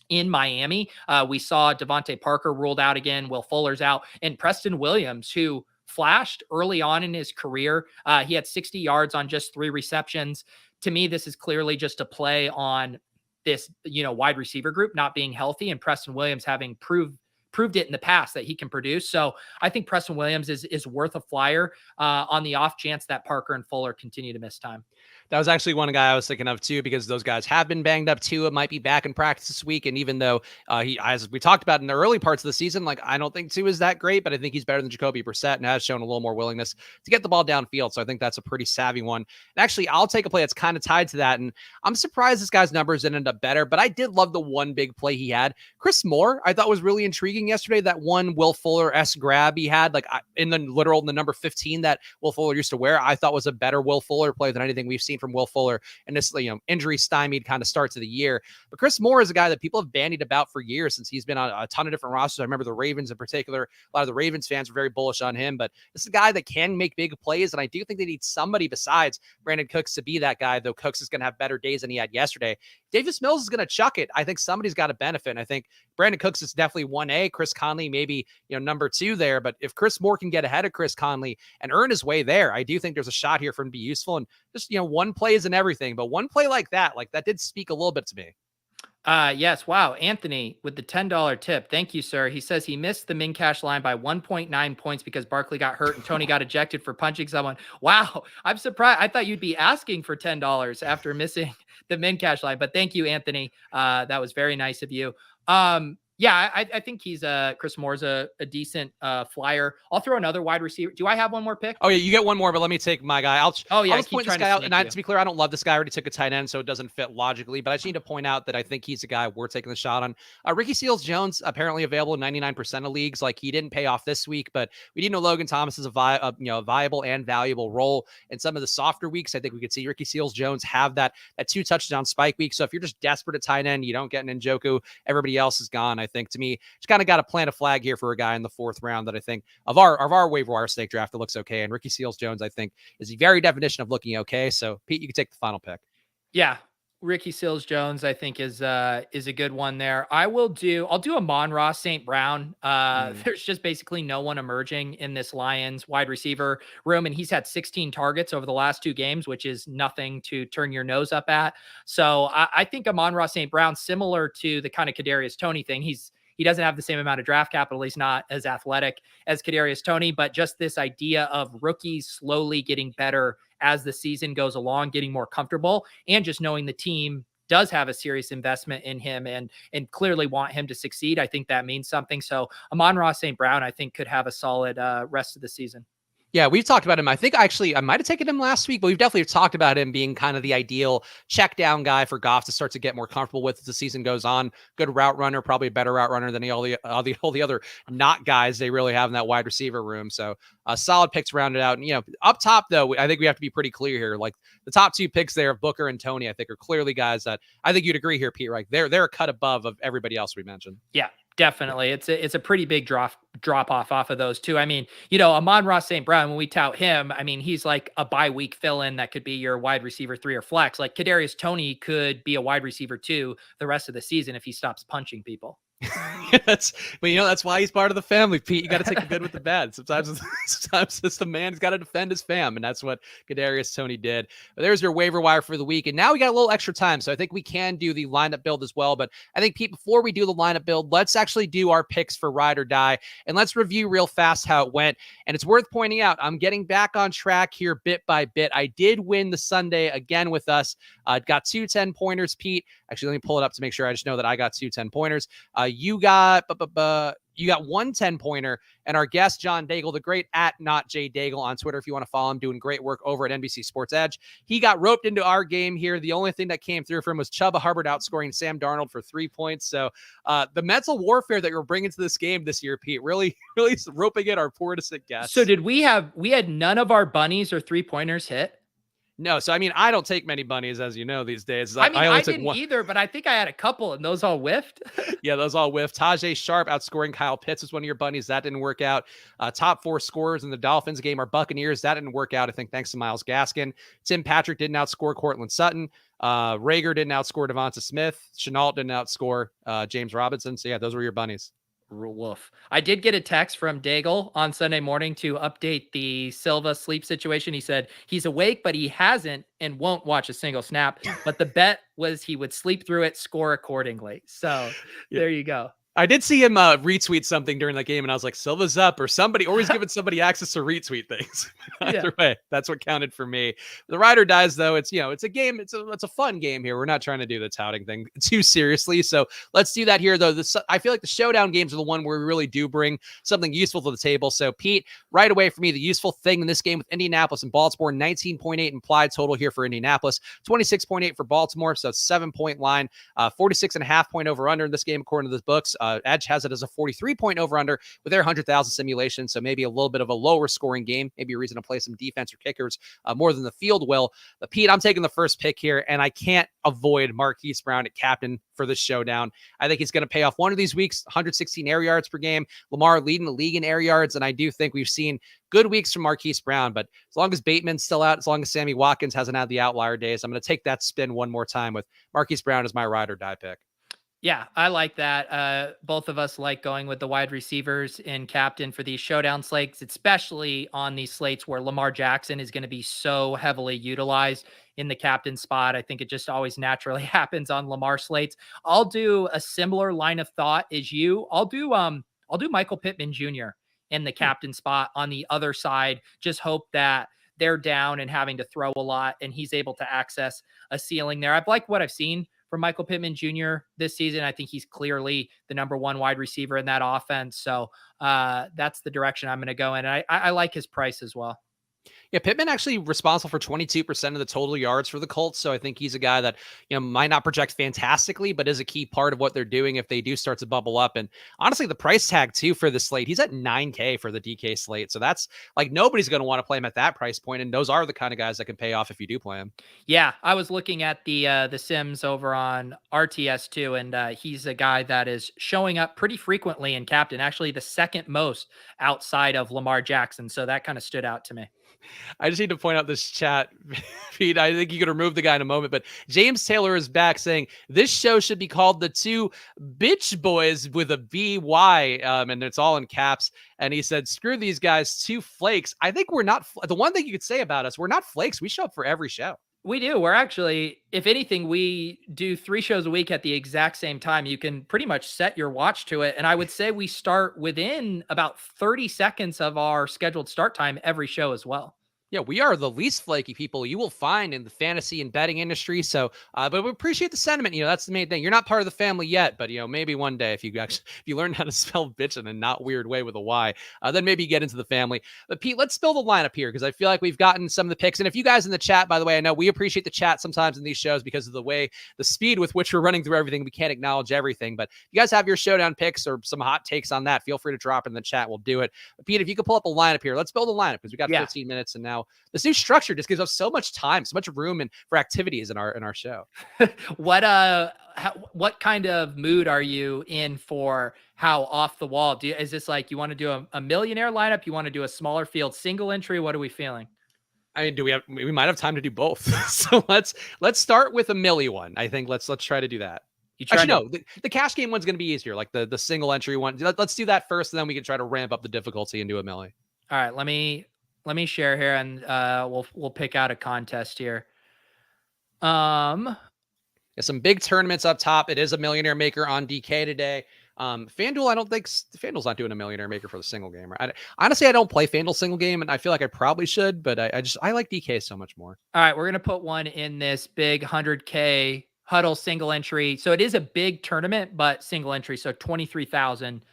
in Miami. We saw Devonta Parker ruled out again. Will Fuller's out. And Preston Williams, who flashed early on in his career. He had 60 yards on just 3 receptions. To me, this is clearly just a play on this, wide receiver group not being healthy, and Preston Williams having proved it in the past that he can produce. So I think Preston Williams is worth a flyer on the off chance that Parker and Fuller continue to miss time. That was actually one guy I was thinking of too, because those guys have been banged up too. It might be back in practice this week. And even though he, as we talked about in the early parts of the season, like I don't think Tua is that great, but I think he's better than Jacoby Brissett and has shown a little more willingness to get the ball downfield. So I think that's a pretty savvy one. And actually, I'll take a play that's kind of tied to that. And I'm surprised this guy's numbers ended up better, but I did love the one big play he had. Chris Moore, I thought was really intriguing yesterday. That one Will Fuller-esque grab he had, like in the number 15 that Will Fuller used to wear, I thought was a better Will Fuller play than anything we've seen from Will Fuller and this, injury stymied kind of start to the year. But Chris Moore is a guy that people have bandied about for years since he's been on a ton of different rosters. I remember the Ravens in particular. A lot of the Ravens fans were very bullish on him, but this is a guy that can make big plays. And I do think they need somebody besides Brandon Cooks to be that guy, though Cooks is going to have better days than he had yesterday. Davis Mills is going to chuck it. I think somebody's got to benefit. And I think Brandon Cooks is definitely 1A. Chris Conley, maybe, number 2 there. But if Chris Moore can get ahead of Chris Conley and earn his way there, I do think there's a shot here for him to be useful. And just, one play isn't everything, but one play like that did speak a little bit to me. Yes. Wow. Anthony with the $10 tip. Thank you, sir. He says he missed the min cash line by 1.9 points because Barkley got hurt and Toney got ejected for punching someone. Wow. I'm surprised. I thought you'd be asking for $10 after missing the min cash line, but thank you, Anthony. That was very nice of you. Yeah, I think Chris Moore's a decent flyer. I'll throw another wide receiver. Do I have one more pick? Oh yeah, you get one more, but let me take my guy. I'll just point this guy out. And to be clear, I don't love this guy. I already took a tight end, so it doesn't fit logically. But I just need to point out that I think he's a guy we're taking the shot on. Ricky Seals-Jones apparently available in 99% of leagues. Like he didn't pay off this week, but we do know Logan Thomas is a viable and valuable role in some of the softer weeks. I think we could see Ricky Seals-Jones have that 2 touchdown spike week. So if you're just desperate at tight end, you don't get an Njoku, everybody else is gone. I think to me, just kind of got to plant a flag here for a guy in the 4th round that I think of our waiver wire snake draft that looks okay. And Ricky Seals-Jones, I think, is the very definition of looking okay. So Pete, you can take the final pick. Yeah. Ricky Seals-Jones, I think is a good one there. I'll do Amon-Ra St. Brown. There's just basically no one emerging in this Lions wide receiver room, and he's had 16 targets over the last 2 games, which is nothing to turn your nose up at. So I think Amon-Ra St. Brown, similar to the kind of Kadarius Toney thing, he doesn't have the same amount of draft capital. He's not as athletic as Kadarius Toney, but just this idea of rookies slowly getting better as the season goes along, getting more comfortable, and just knowing the team does have a serious investment in him and clearly want him to succeed. I think that means something. So Amon-Ra St. Brown, I think, could have a solid rest of the season. Yeah, we've talked about him. I think actually I might have taken him last week, but we've definitely talked about him being kind of the ideal check down guy for Goff to start to get more comfortable with as the season goes on. Good route runner, probably a better route runner than all the other not guys they really have in that wide receiver room. So solid picks rounded out. And, up top, though, I think we have to be pretty clear here. Like the top 2 picks there, Booker and Toney, I think are clearly guys that I think you'd agree here, Pete, right? They're a cut above of everybody else we mentioned. Yeah. Definitely. It's a pretty big drop off of those two. I mean, Amon-Ra St. Brown, when we tout him, I mean, he's like a bye week fill-in that could be your wide receiver 3 or flex. Like Kadarius Toney could be a wide receiver 2 the rest of the season if he stops punching people. That's why he's part of the family, Pete. You got to take the good with the bad. Sometimes it's the man who's got to defend his fam, and that's what Kadarius Toney did. But there's your waiver wire for the week, and now we got a little extra time, so I think we can do the lineup build as well. But I think, Pete, before we do the lineup build, let's actually do our picks for ride or die, and let's review real fast how it went. And it's worth pointing out, I'm getting back on track here bit by bit. I did win the Sunday again with us. Got 2 10-pointers, Pete. Actually, let me pull it up to make sure I just know that I got 2 10-pointers. You got 1 10-pointer, and our guest, John Daigle, the great @NotJDaigle on Twitter, if you want to follow him, doing great work over at NBC Sports Edge. He got roped into our game here. The only thing that came through from was Chuba Hubbard outscoring Sam Darnold for 3 points. So the mental warfare that you're bringing to this game this year, Pete, really roping in our poor innocent guests. So we had none of our bunnies or 3-pointers hit? No, so I mean, I don't take many bunnies, as you know, these days. I mean, I didn't either, but I think I had a couple, and those all whiffed. Yeah, those all whiffed. Tajay Sharp outscoring Kyle Pitts was one of your bunnies. That didn't work out. Top 4 scorers in the Dolphins game are Buccaneers. That didn't work out, I think, thanks to Myles Gaskin. Tim Patrick didn't outscore Cortland Sutton. Rager didn't outscore Devonta Smith. Chenault didn't outscore James Robinson. So, yeah, those were your bunnies. Woof. I did get a text from Daigle on Sunday morning to update the Silva sleep situation. He said he's awake, but he hasn't and won't watch a single snap. But the bet was he would sleep through it, score accordingly. So There you go. I did see him retweet something during that game, and I was like, Silva's up, or he's giving somebody access to retweet things. Either way, that's what counted for me. The ride or dies, though, it's a game. It's a fun game here. We're not trying to do the touting thing too seriously, so let's do that here, though. I feel like the showdown games are the one where we really do bring something useful to the table. So, Pete, right away for me, the useful thing in this game with Indianapolis and Baltimore, 19.8 implied total here for Indianapolis, 26.8 for Baltimore, so 7-point line, 46.5 point over under in this game according to the books. Edge has it as a 43-point over-under with their 100,000 simulation, so maybe a little bit of a lower scoring game, maybe a reason to play some defense or kickers more than the field will. But Pete, I'm taking the first pick here, and I can't avoid Marquise Brown at captain for this showdown. I think he's going to pay off one of these weeks, 116 air yards per game. Lamar leading the league in air yards, and I do think we've seen good weeks from Marquise Brown, but as long as Bateman's still out, as long as Sammy Watkins hasn't had the outlier days, I'm going to take that spin one more time with Marquise Brown as my ride or die pick. Yeah, I like that. Both of us like going with the wide receivers in captain for these showdown slates, especially on these slates where Lamar Jackson is going to be so heavily utilized in the captain spot. I think it just always naturally happens on Lamar slates. I'll do a similar line of thought as you. I'll do Michael Pittman Jr. in the captain spot on the other side. Just hope that they're down and having to throw a lot and he's able to access a ceiling there. I've liked what I've seen from Michael Pittman Jr. this season. I think he's clearly the number 1 wide receiver in that offense. So that's the direction I'm going to go in. And I like his price as well. Yeah, Pittman actually responsible for 22% of the total yards for the Colts. So I think he's a guy that, might not project fantastically, but is a key part of what they're doing if they do start to bubble up. And honestly, the price tag too for the slate, he's at $9K for the DK slate. So that's like, nobody's going to want to play him at that price point. And those are the kind of guys that can pay off if you do play him. Yeah. I was looking at the Sims over on RTS too. And he's a guy that is showing up pretty frequently in captain, actually the second most outside of Lamar Jackson. So that kind of stood out to me. I just need to point out this chat feed. I think you can remove the guy in a moment, but James Taylor is back saying this show should be called the Two Bitch Boys with a BY, and it's all in caps. And he said, "Screw these guys, two flakes." I think we're not. The one thing you could say about us, we're not flakes. We show up for every show. We do. We're actually, if anything, we do 3 shows a week at the exact same time. You can pretty much set your watch to it. And I would say we start within about 30 seconds of our scheduled start time every show as well. Yeah, we are the least flaky people you will find in the fantasy and betting industry. So, but we appreciate the sentiment. That's the main thing. You're not part of the family yet, but maybe one day if you learn how to spell bitch in a not weird way with a Y, then maybe you get into the family. But Pete, let's build a lineup here because I feel like we've gotten some of the picks. And if you guys in the chat, by the way, I know we appreciate the chat sometimes in these shows because of the speed with which we're running through everything. We can't acknowledge everything, but if you guys have your showdown picks or some hot takes on that, feel free to drop in the chat. We'll do it. But Pete, if you could pull up a lineup here, let's build a lineup because we got 15 minutes and now this new structure just gives us so much time, so much room and for activities in our show. What kind of mood are you in for how off the wall? Is this like you want to do a millionaire lineup? You want to do a smaller field single entry? What are we feeling? I mean, we might have time to do both. So let's start with a milli one. I think let's try to do that. Actually, no, the cash game one's going to be easier, like the single entry one. Let's do that first, and then we can try to ramp up the difficulty and do a milli. All right, let me share here, and we'll pick out a contest here. Some big tournaments up top. It is a millionaire maker on DK today. FanDuel, I don't think FanDuel's not doing a millionaire maker for the single game. Right? Honestly, I don't play FanDuel single game, and I feel like I probably should, but I like DK so much more. All right, we're gonna put one in this big 100K huddle single entry. So it is a big tournament, but single entry. So 23,000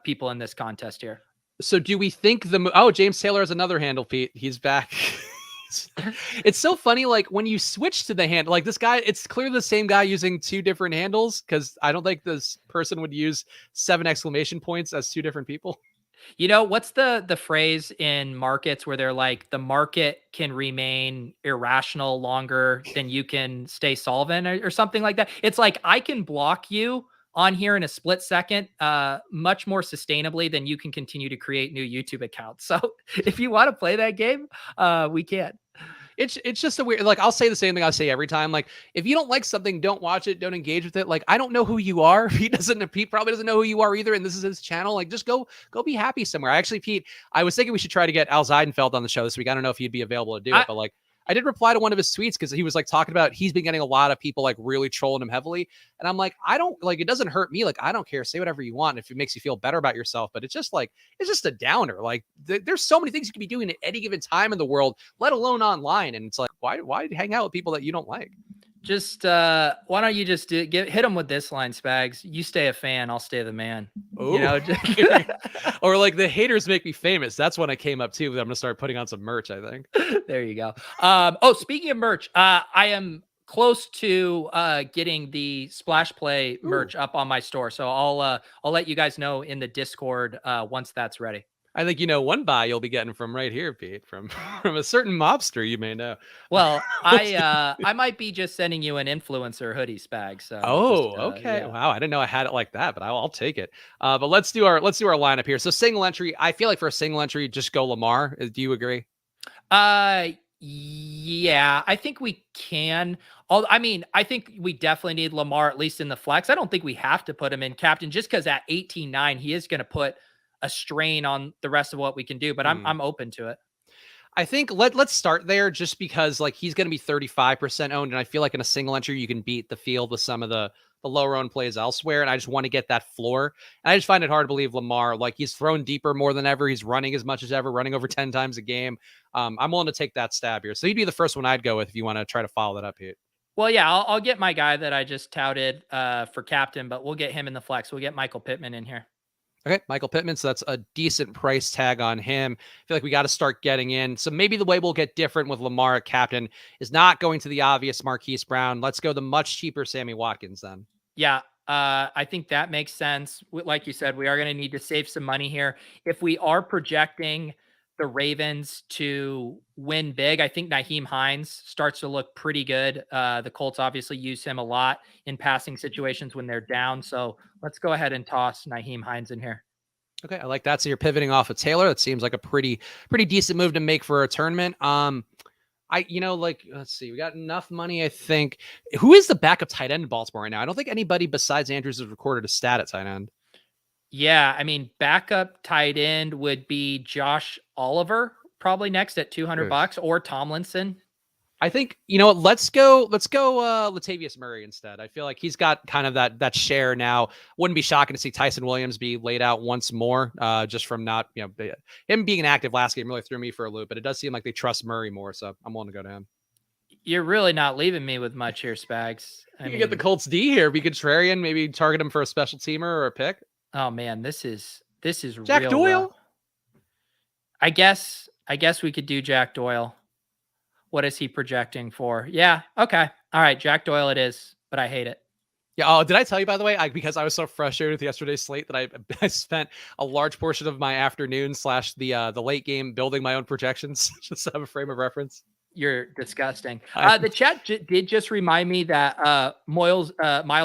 people in this contest here. So do we think James Taylor has another handle, Pete? He's back. It's so funny, like when you switch to the handle, like this guy, it's clearly the same guy using 2 different handles because I don't think this person would use 7 exclamation points as 2 different people. What's the phrase in markets where they're like the market can remain irrational longer than you can stay solvent or something like that? It's like I can block you on here in a split second, much more sustainably than you can continue to create new YouTube accounts. So if you want to play that game, we can. It's just a weird, like, I'll say the same thing I say every time. Like, if you don't like something, don't watch it, don't engage with it. Like, I don't know who you are. Pete probably doesn't know who you are either. And this is his channel. Like, just go be happy somewhere. Pete, I was thinking we should try to get Al Zeidenfeld on the show this week. I don't know if he'd be available to do it, but like, I did reply to one of his tweets because he was like talking about he's been getting a lot of people like really trolling him heavily. And I'm like, I don't like, it doesn't hurt me. Like, I don't care. Say whatever you want if it makes you feel better about yourself. But it's just like, it's just a downer. Like there's so many things you can be doing at any given time in the world, let alone online. And it's like, why hang out with people that you don't like? Just why don't you just hit him with this line, Spags? You stay a fan, I'll stay the man. Ooh. Or like the haters make me famous. That's when I came up too. I'm gonna start putting on some merch, I think. There you go. Speaking of merch, I am close to getting the Splash Play merch up on my store. So I'll let you guys know in the Discord once that's ready. I think one buy you'll be getting from right here, Pete, from a certain mobster you may know. Well, I might be just sending you an influencer hoodie, Spag. So okay. Yeah. Wow, I didn't know I had it like that, but I'll take it. But let's do our lineup here. So single entry, I feel like for a single entry, just go Lamar. Do you agree? Yeah, I think we can. I think we definitely need Lamar at least in the flex. I don't think we have to put him in captain just because at 18-9 he is going to put a strain on the rest of what we can do, but I'm open to it. I think let's start there just because like he's going to be 35% owned. And I feel like in a single entry, you can beat the field with some of the lower owned plays elsewhere. And I just want to get that floor. And I just find it hard to believe Lamar, like he's thrown deeper more than ever. He's running as much as ever, running over 10 times a game. I'm willing to take that stab here. So he'd be the first one I'd go with if you want to try to follow that up here. Well, yeah, I'll get my guy that I just touted for captain, but we'll get him in the flex. We'll get Michael Pittman in here. Okay, Michael Pittman, so that's a decent price tag on him. I feel like we got to start getting in. So maybe the way we'll get different with Lamar at captain is not going to the obvious Marquise Brown. Let's go the much cheaper Sammy Watkins then. Yeah, I think that makes sense. Like you said, we are going to need to save some money here. If we are projecting the Ravens to win big, I think Nyheim Hines starts to look pretty good. The Colts obviously use him a lot in passing situations when they're down. So let's go ahead and toss Nyheim Hines in here. Okay, I like that. So you're pivoting off of Taylor. That seems like a pretty decent move to make for a tournament. Let's see. We got enough money, I think. Who is the backup tight end in Baltimore right now? I don't think anybody besides Andrews has recorded a stat at tight end. Yeah, I mean, backup tight end would be Josh Oliver, probably next at $200, or Tomlinson. I think, you know what, let's go Latavius Murray instead. I feel like he's got kind of that share now. Wouldn't be shocking to see Tyson Williams be laid out once more, just from not, him being inactive last game really threw me for a loop, but it does seem like they trust Murray more, so I'm willing to go to him. You're really not leaving me with much here, Spags. You can get the Colts D here. Be contrarian, maybe target him for a special teamer or a pick. Oh man, this is Jack real Doyle. Rough. I guess we could do Jack Doyle. What is he projecting for? Yeah. Okay. All right. Jack Doyle it is, but I hate it. Yeah. Oh, did I tell you, by the way, because I was so frustrated with yesterday's slate that I spent a large portion of my afternoon / the late game building my own projections just to have a frame of reference. You're disgusting. The chat did just remind me that Miles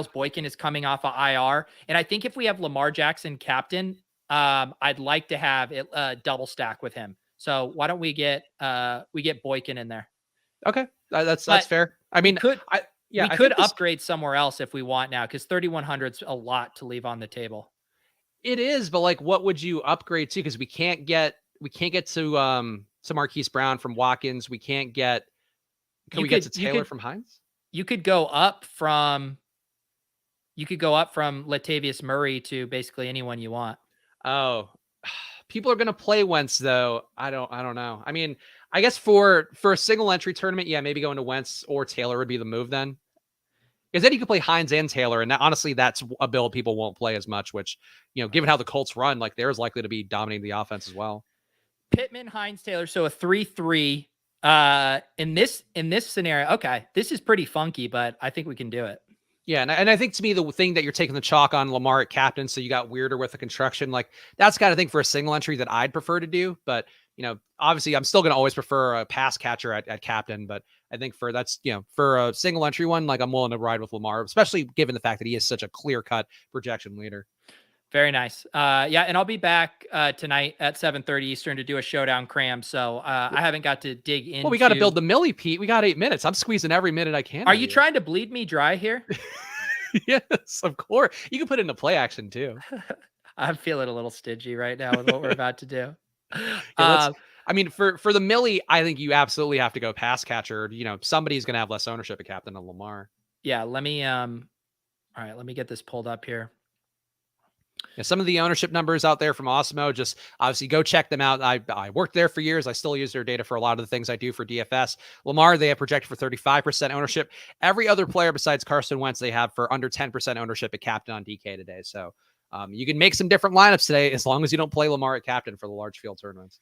Boykin is coming off of IR. And I think if we have Lamar Jackson captain, I'd like to have it double stack with him. So why don't we get Boykin in there? Okay. That's fair. I mean, we could upgrade somewhere else if we want now, because 3,100 is a lot to leave on the table. It is, but like, what would you upgrade to? Because we can't get to Marquise Brown from Watkins. We can't get. Can we get to Taylor from Hines? You could go up from Latavius Murray to basically anyone you want. Oh, people are going to play Wentz though. I don't know. I mean, I guess for a single entry tournament, yeah, maybe going to Wentz or Taylor would be the move then. Because then you could play Hines and Taylor, and honestly, that's a build people won't play as much. Which, given how the Colts run, like they're likely to be dominating the offense as well. Pittman, Hines, Taylor, so a 3-3. In this scenario, okay, this is pretty funky, but I think we can do it. Yeah, and I think to me the thing that you're taking the chalk on Lamar at captain, so you got weirder with the construction, like that's kind of thing for a single entry that I'd prefer to do. But obviously, I'm still going to always prefer a pass catcher at captain. But I think for a single entry one, like I'm willing to ride with Lamar, especially given the fact that he is such a clear cut projection leader. Very nice. Yeah, and I'll be back tonight at 7:30 Eastern to do a showdown cram. So I haven't got to dig in. Well, we got to build the Millie, Pete. We got 8 minutes. I'm squeezing every minute I can. Are you trying to bleed me dry here? Yes, of course. You can put it into play action too. I'm feeling a little stingy right now with what we're about to do. I mean, for the Millie, I think you absolutely have to go pass catcher. Somebody's going to have less ownership at captain than Lamar. Yeah, let me let me get this pulled up here. Yeah, some of the ownership numbers out there from Osmo, just obviously go check them out. I worked there for years. I still use their data for a lot of the things I do for DFS. Lamar, they have projected for 35% ownership. Every other player besides Carson Wentz, they have for under 10% ownership at captain on DK today. So you can make some different lineups today as long as you don't play Lamar at captain for the large field tournaments.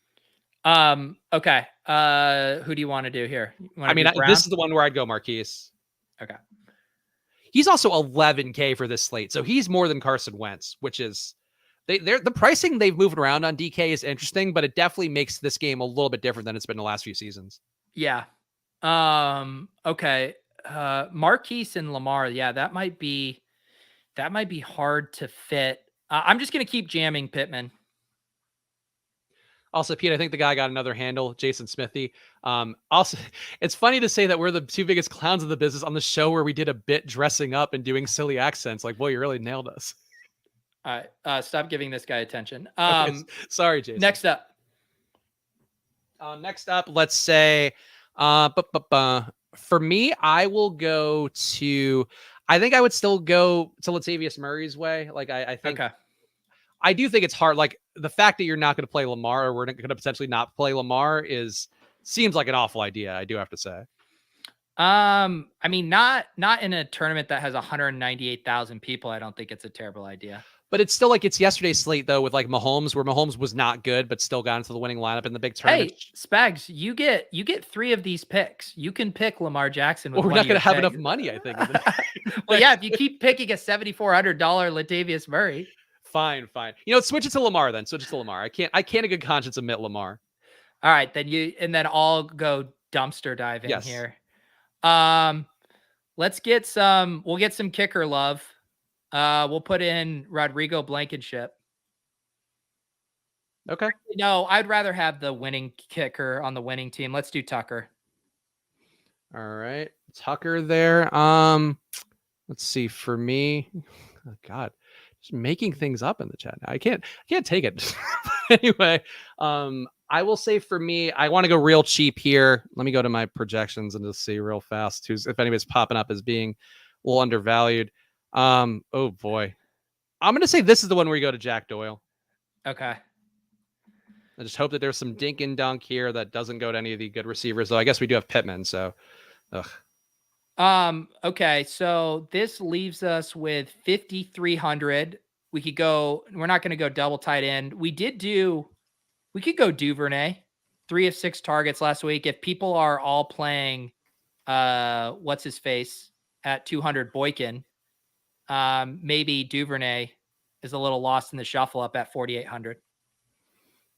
Okay. Who do you want to do here? This is the one where I'd go Marquise. Okay. He's also 11K for this slate, so he's more than Carson Wentz, which is the pricing they've moved around on DK is interesting, but it definitely makes this game a little bit different than it's been the last few seasons. Yeah. Okay. Marquise and Lamar. Yeah, that might be hard to fit. I'm just gonna keep jamming Pittman. Also, Pete, I think the guy got another handle, Jason Smithy. Also, it's funny to say that we're the two biggest clowns of the business on the show where we did a bit dressing up and doing silly accents. Like, boy, you really nailed us. All right, stop giving this guy attention. Okay, sorry, Jason. Next up, let's say, for me, I will go to. I think I would still go to Latavius Murray's way. Like, I think. Okay. I do think it's hard. Like the fact that you're not going to play Lamar, or we're going to potentially not play Lamar, seems like an awful idea. I do have to say. I mean, not in a tournament that has 198,000 people. I don't think it's a terrible idea. But it's still like it's yesterday's slate though, with like Mahomes, where Mahomes was not good, but still got into the winning lineup in the big tournament. Hey, Spags, you get 3 of these picks. You can pick Lamar Jackson. Well, we're not going to have enough money, I think. Well, yeah, if you keep picking a $7,400 Latavius Murray. Fine. Switch it to Lamar then. Switch it to Lamar. I can't in good conscience admit Lamar. All right, then I'll go dumpster diving here. We'll get some kicker love. We'll put in Rodrigo Blankenship. Okay. No, I'd rather have the winning kicker on the winning team. Let's do Tucker. All right. Tucker there. Let's see. For me, oh God, just making things up in the chat. I can't take it. Anyway, I will say for me, I want to go real cheap here. Let me go to my projections and just see real fast who's, if anybody's popping up as being a little undervalued. Oh boy. I'm going to say this is the one where you go to Jack Doyle. Okay. I just hope that there's some dink and dunk here that doesn't go to any of the good receivers. Though I guess we do have Pittman, so Okay, so this leaves us with 5,300. We could go, we're not going to go double tight end. We could go Duvernay, 3 of 6 targets last week. If people are all playing, what's his face at 200 Boykin, maybe Duvernay is a little lost in the shuffle up at 4,800.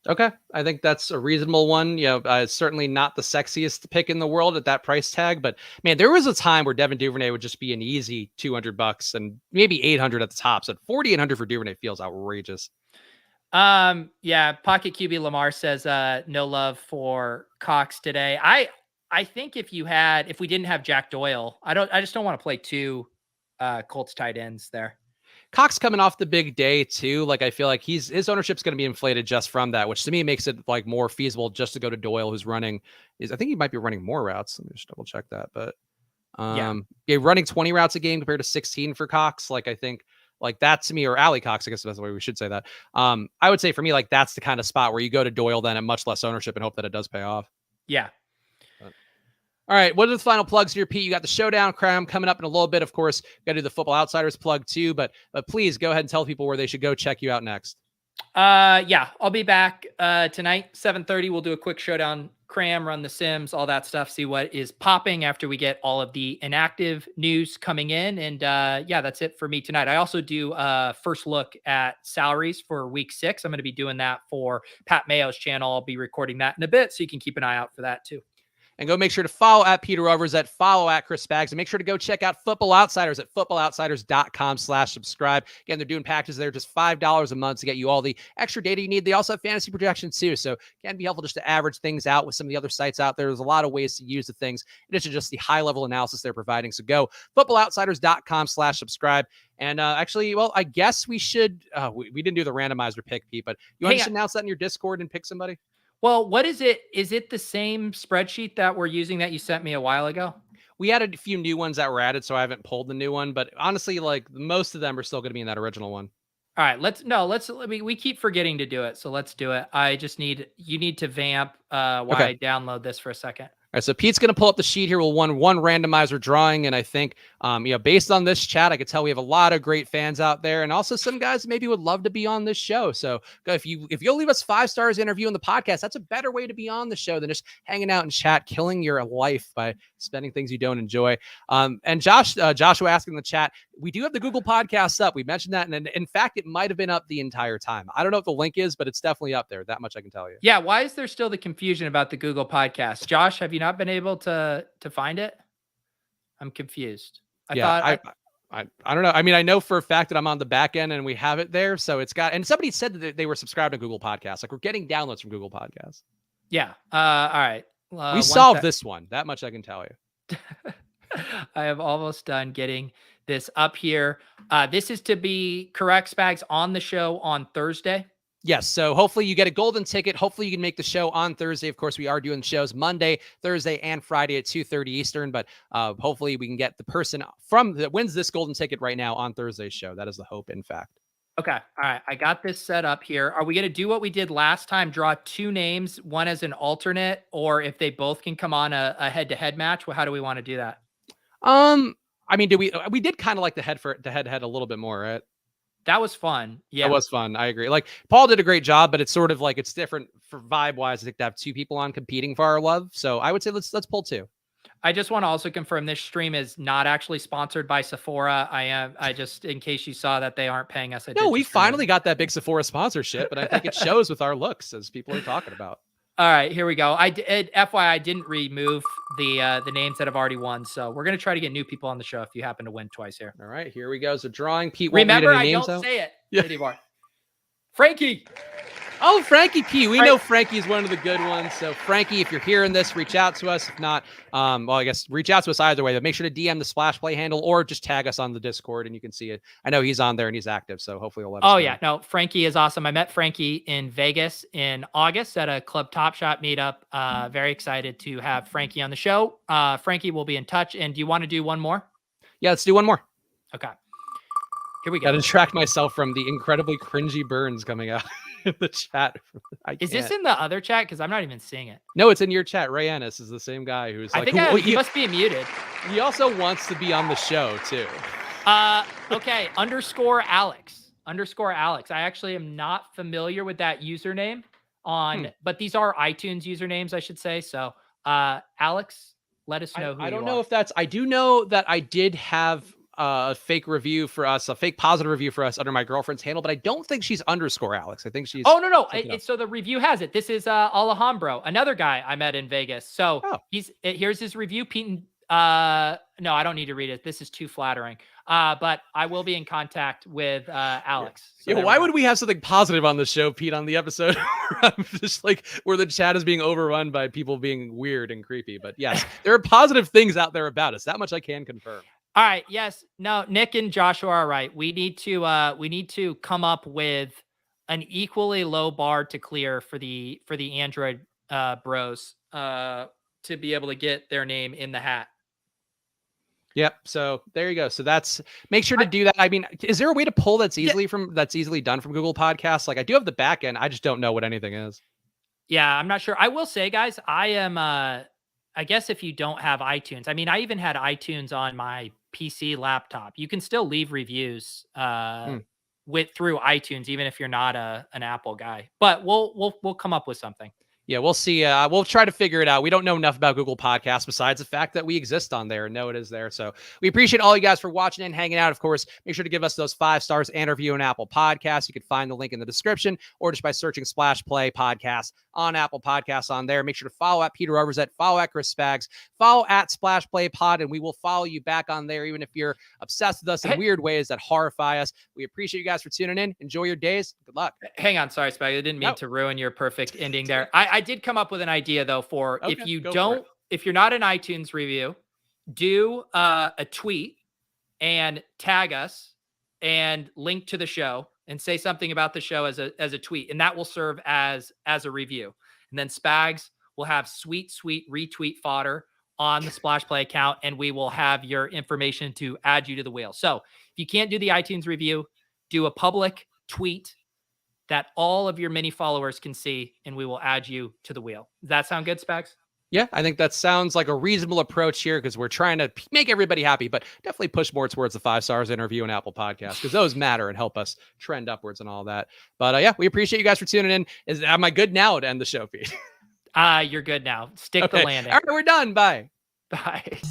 okay, I think that's a reasonable one. It's certainly not the sexiest pick in the world at that price tag, but man, there was a time where Devin Duvernay would just be an easy $200 and maybe 800 at the top. So 4,800 for Duvernay feels outrageous. Yeah, Pocket QB Lamar says no love for Cox today. I think if we didn't have Jack Doyle, I just don't want to play 2 Colts tight ends there. Cox coming off the big day too. Like, I feel like his ownership's going to be inflated just from that, which to me makes it like more feasible just to go to Doyle, who's I think he might be running more routes. Let me just double check that. But yeah, running 20 routes a game compared to 16 for Cox. Like, I think like that to me, or Alley Cox, I guess that's the way we should say that. I would say for me, like that's the kind of spot where you go to Doyle then at much less ownership and hope that it does pay off. Yeah. All right, what are the final plugs here, Pete? You got the Showdown Cram coming up in a little bit. Of course, got to do the Football Outsiders plug too, but please go ahead and tell people where they should go check you out next. Yeah, I'll be back tonight, 7:30. We'll do a quick Showdown Cram, run the Sims, all that stuff, see what is popping after we get all of the inactive news coming in. And yeah, that's it for me tonight. I also do first look at salaries for week 6. I'm going to be doing that for Pat Mayo's channel. I'll be recording that in a bit, so you can keep an eye out for that too. And go make sure to follow at Peter Overs, follow at Chris Spags, and make sure to go check out Football Outsiders at footballoutsiders.com/subscribe. Again, they're doing packages there, just $5 a month to get you all the extra data you need. They also have fantasy projections too, so it can be helpful just to average things out with some of the other sites out there. There's a lot of ways to use the things. It is just the high-level analysis they're providing. So go footballoutsiders.com/subscribe. And actually, well, I guess we should, we didn't do the randomizer pick, Pete, but you want to just announce that in your Discord and pick somebody? Well, what is it? Is it the same spreadsheet that we're using that you sent me a while ago? We added a few new ones that were added, so I haven't pulled the new one, but honestly, like most of them are still going to be in that original one. All right, we keep forgetting to do it. So let's do it. You need to vamp while I download this for a second. All right, so Pete's going to pull up the sheet here. We'll one randomizer drawing, and I think, based on this chat, I could tell we have a lot of great fans out there, and also some guys maybe would love to be on this show. So if you'll leave us 5 stars interviewing the podcast, that's a better way to be on the show than just hanging out in chat, killing your life by spending things you don't enjoy. And Joshua asking in the chat, we do have the Google Podcasts up. We mentioned that, and in fact, it might have been up the entire time. I don't know what the link is, but it's definitely up there. That much I can tell you. Yeah, why is there still the confusion about the Google Podcast? Josh, have you not been able to find it? I'm confused. I don't know. I mean, I know for a fact that I'm on the back end and we have it there. So it's got, and somebody said that they were subscribed to Google Podcasts. Like, we're getting downloads from Google Podcasts. Yeah. All right. We solved this one. That much I can tell you. I have almost done getting this up here. This is to be correct, Spags, on the show on Thursday. Yes. So hopefully you get a golden ticket. Hopefully you can make the show on Thursday. Of course, we are doing shows Monday, Thursday, and Friday at 2:30 Eastern. But hopefully we can get the person that wins this golden ticket right now on Thursday's show. That is the hope, in fact. Okay. All right. I got this set up here. Are we going to do what we did last time? Draw 2 names, one as an alternate, or if they both can come on a head-to-head match? Well, how do we want to do that? I mean, we did kind of like the head-to-head a little bit more, right? That was fun. Yeah, that was fun. I agree. Like, Paul did a great job, but it's sort of like, it's different for vibe wise. I think to have 2 people on competing for our love. So I would say let's pull 2. I just want to also confirm this stream is not actually sponsored by Sephora. I just, in case you saw that they aren't paying us. No, we finally got that big Sephora sponsorship, but I think it shows with our looks, as people are talking about. All right, here we go. FYI, I didn't remove the names that have already won, so we're gonna try to get new people on the show if you happen to win twice here. All right, here we go. So drawing. Pete, remember, I don't say it yeah. anymore. Frankie. Oh, Frankie P. We know Frankie is one of the good ones. So Frankie, if you're hearing this, reach out to us. If not, well, I guess reach out to us either way. But make sure to DM the Splash Play handle or just tag us on the Discord and you can see it. I know he's on there and he's active, so hopefully he'll let us know. Oh yeah, no, Frankie is awesome. I met Frankie in Vegas in August at a Club Top Shot meetup. Very excited to have Frankie on the show. Frankie will be in touch. And do you want to do one more? Yeah, let's do one more. Okay. Here we go. Got to distract myself from the incredibly cringy burns coming out in the chat. Is this in the other chat? Because I'm not even seeing it. No, it's in your chat. Ray Ennis is the same guy who's like, he must be muted. He also wants to be on the show too. Okay. _Alex. I actually am not familiar with that username but these are iTunes usernames, I should say. So, Alex, let us know who I don't you know are. if that's, I do know that I did have a fake review for us, a fake positive review for us under my girlfriend's handle, but I don't think she's _Alex. I think she's. Oh, no. So the review has it. This is Alejandro, another guy I met in Vegas. So here's his review. Pete, no, I don't need to read it. This is too flattering. But I will be in contact with Alex. So why would we have something positive on the show, Pete, on the episode? I'm just like where the chat is being overrun by people being weird and creepy. But yes, there are positive things out there about us. That much I can confirm. All right. Yes. No, Nick and Joshua are right. We need to come up with an equally low bar to clear for the Android bros to be able to get their name in the hat. Yep. So there you go. So make sure to do that. I mean, is there a way to pull that's easily done from Google Podcasts? Like I do have the back end. I just don't know what anything is. Yeah, I'm not sure. I will say, guys, I am, I guess if you don't have iTunes, I mean, I even had iTunes on my PC laptop. You can still leave reviews through iTunes, even if you're not an Apple guy. But we'll come up with something. Yeah, we'll see. We'll try to figure it out. We don't know enough about Google Podcasts besides the fact that we exist on there and know it is there. So we appreciate all you guys for watching and hanging out. Of course, make sure to give us those 5 stars and review on Apple Podcasts. You can find the link in the description or just by searching Splash Play Podcast on Apple Podcasts on there. Make sure to follow at Peter Overzet, follow at Chris Spags, follow at Splash Play Pod, and we will follow you back on there, even if you're obsessed with us in weird ways that horrify us. We appreciate you guys for tuning in. Enjoy your days. Good luck. Hang on. Sorry, Spags. I didn't mean to ruin your perfect ending there. I did come up with an idea though for if you're not an iTunes review, do a tweet and tag us and link to the show and say something about the show as a tweet, and that will serve as a review. And then Spags will have sweet retweet fodder on the Splash Play account, and we will have your information to add you to the wheel. So if you can't do the iTunes review, do a public tweet that all of your many followers can see, and we will add you to the wheel. Does that sound good, Spags? Yeah, I think that sounds like a reasonable approach here because we're trying to make everybody happy, but definitely push more towards the 5 stars interview and Apple Podcasts because those matter and help us trend upwards and all that. But yeah, we appreciate you guys for tuning in. Am I good now to end the show, Pete? You're good now. Stick the landing. All right, we're done. Bye. Bye.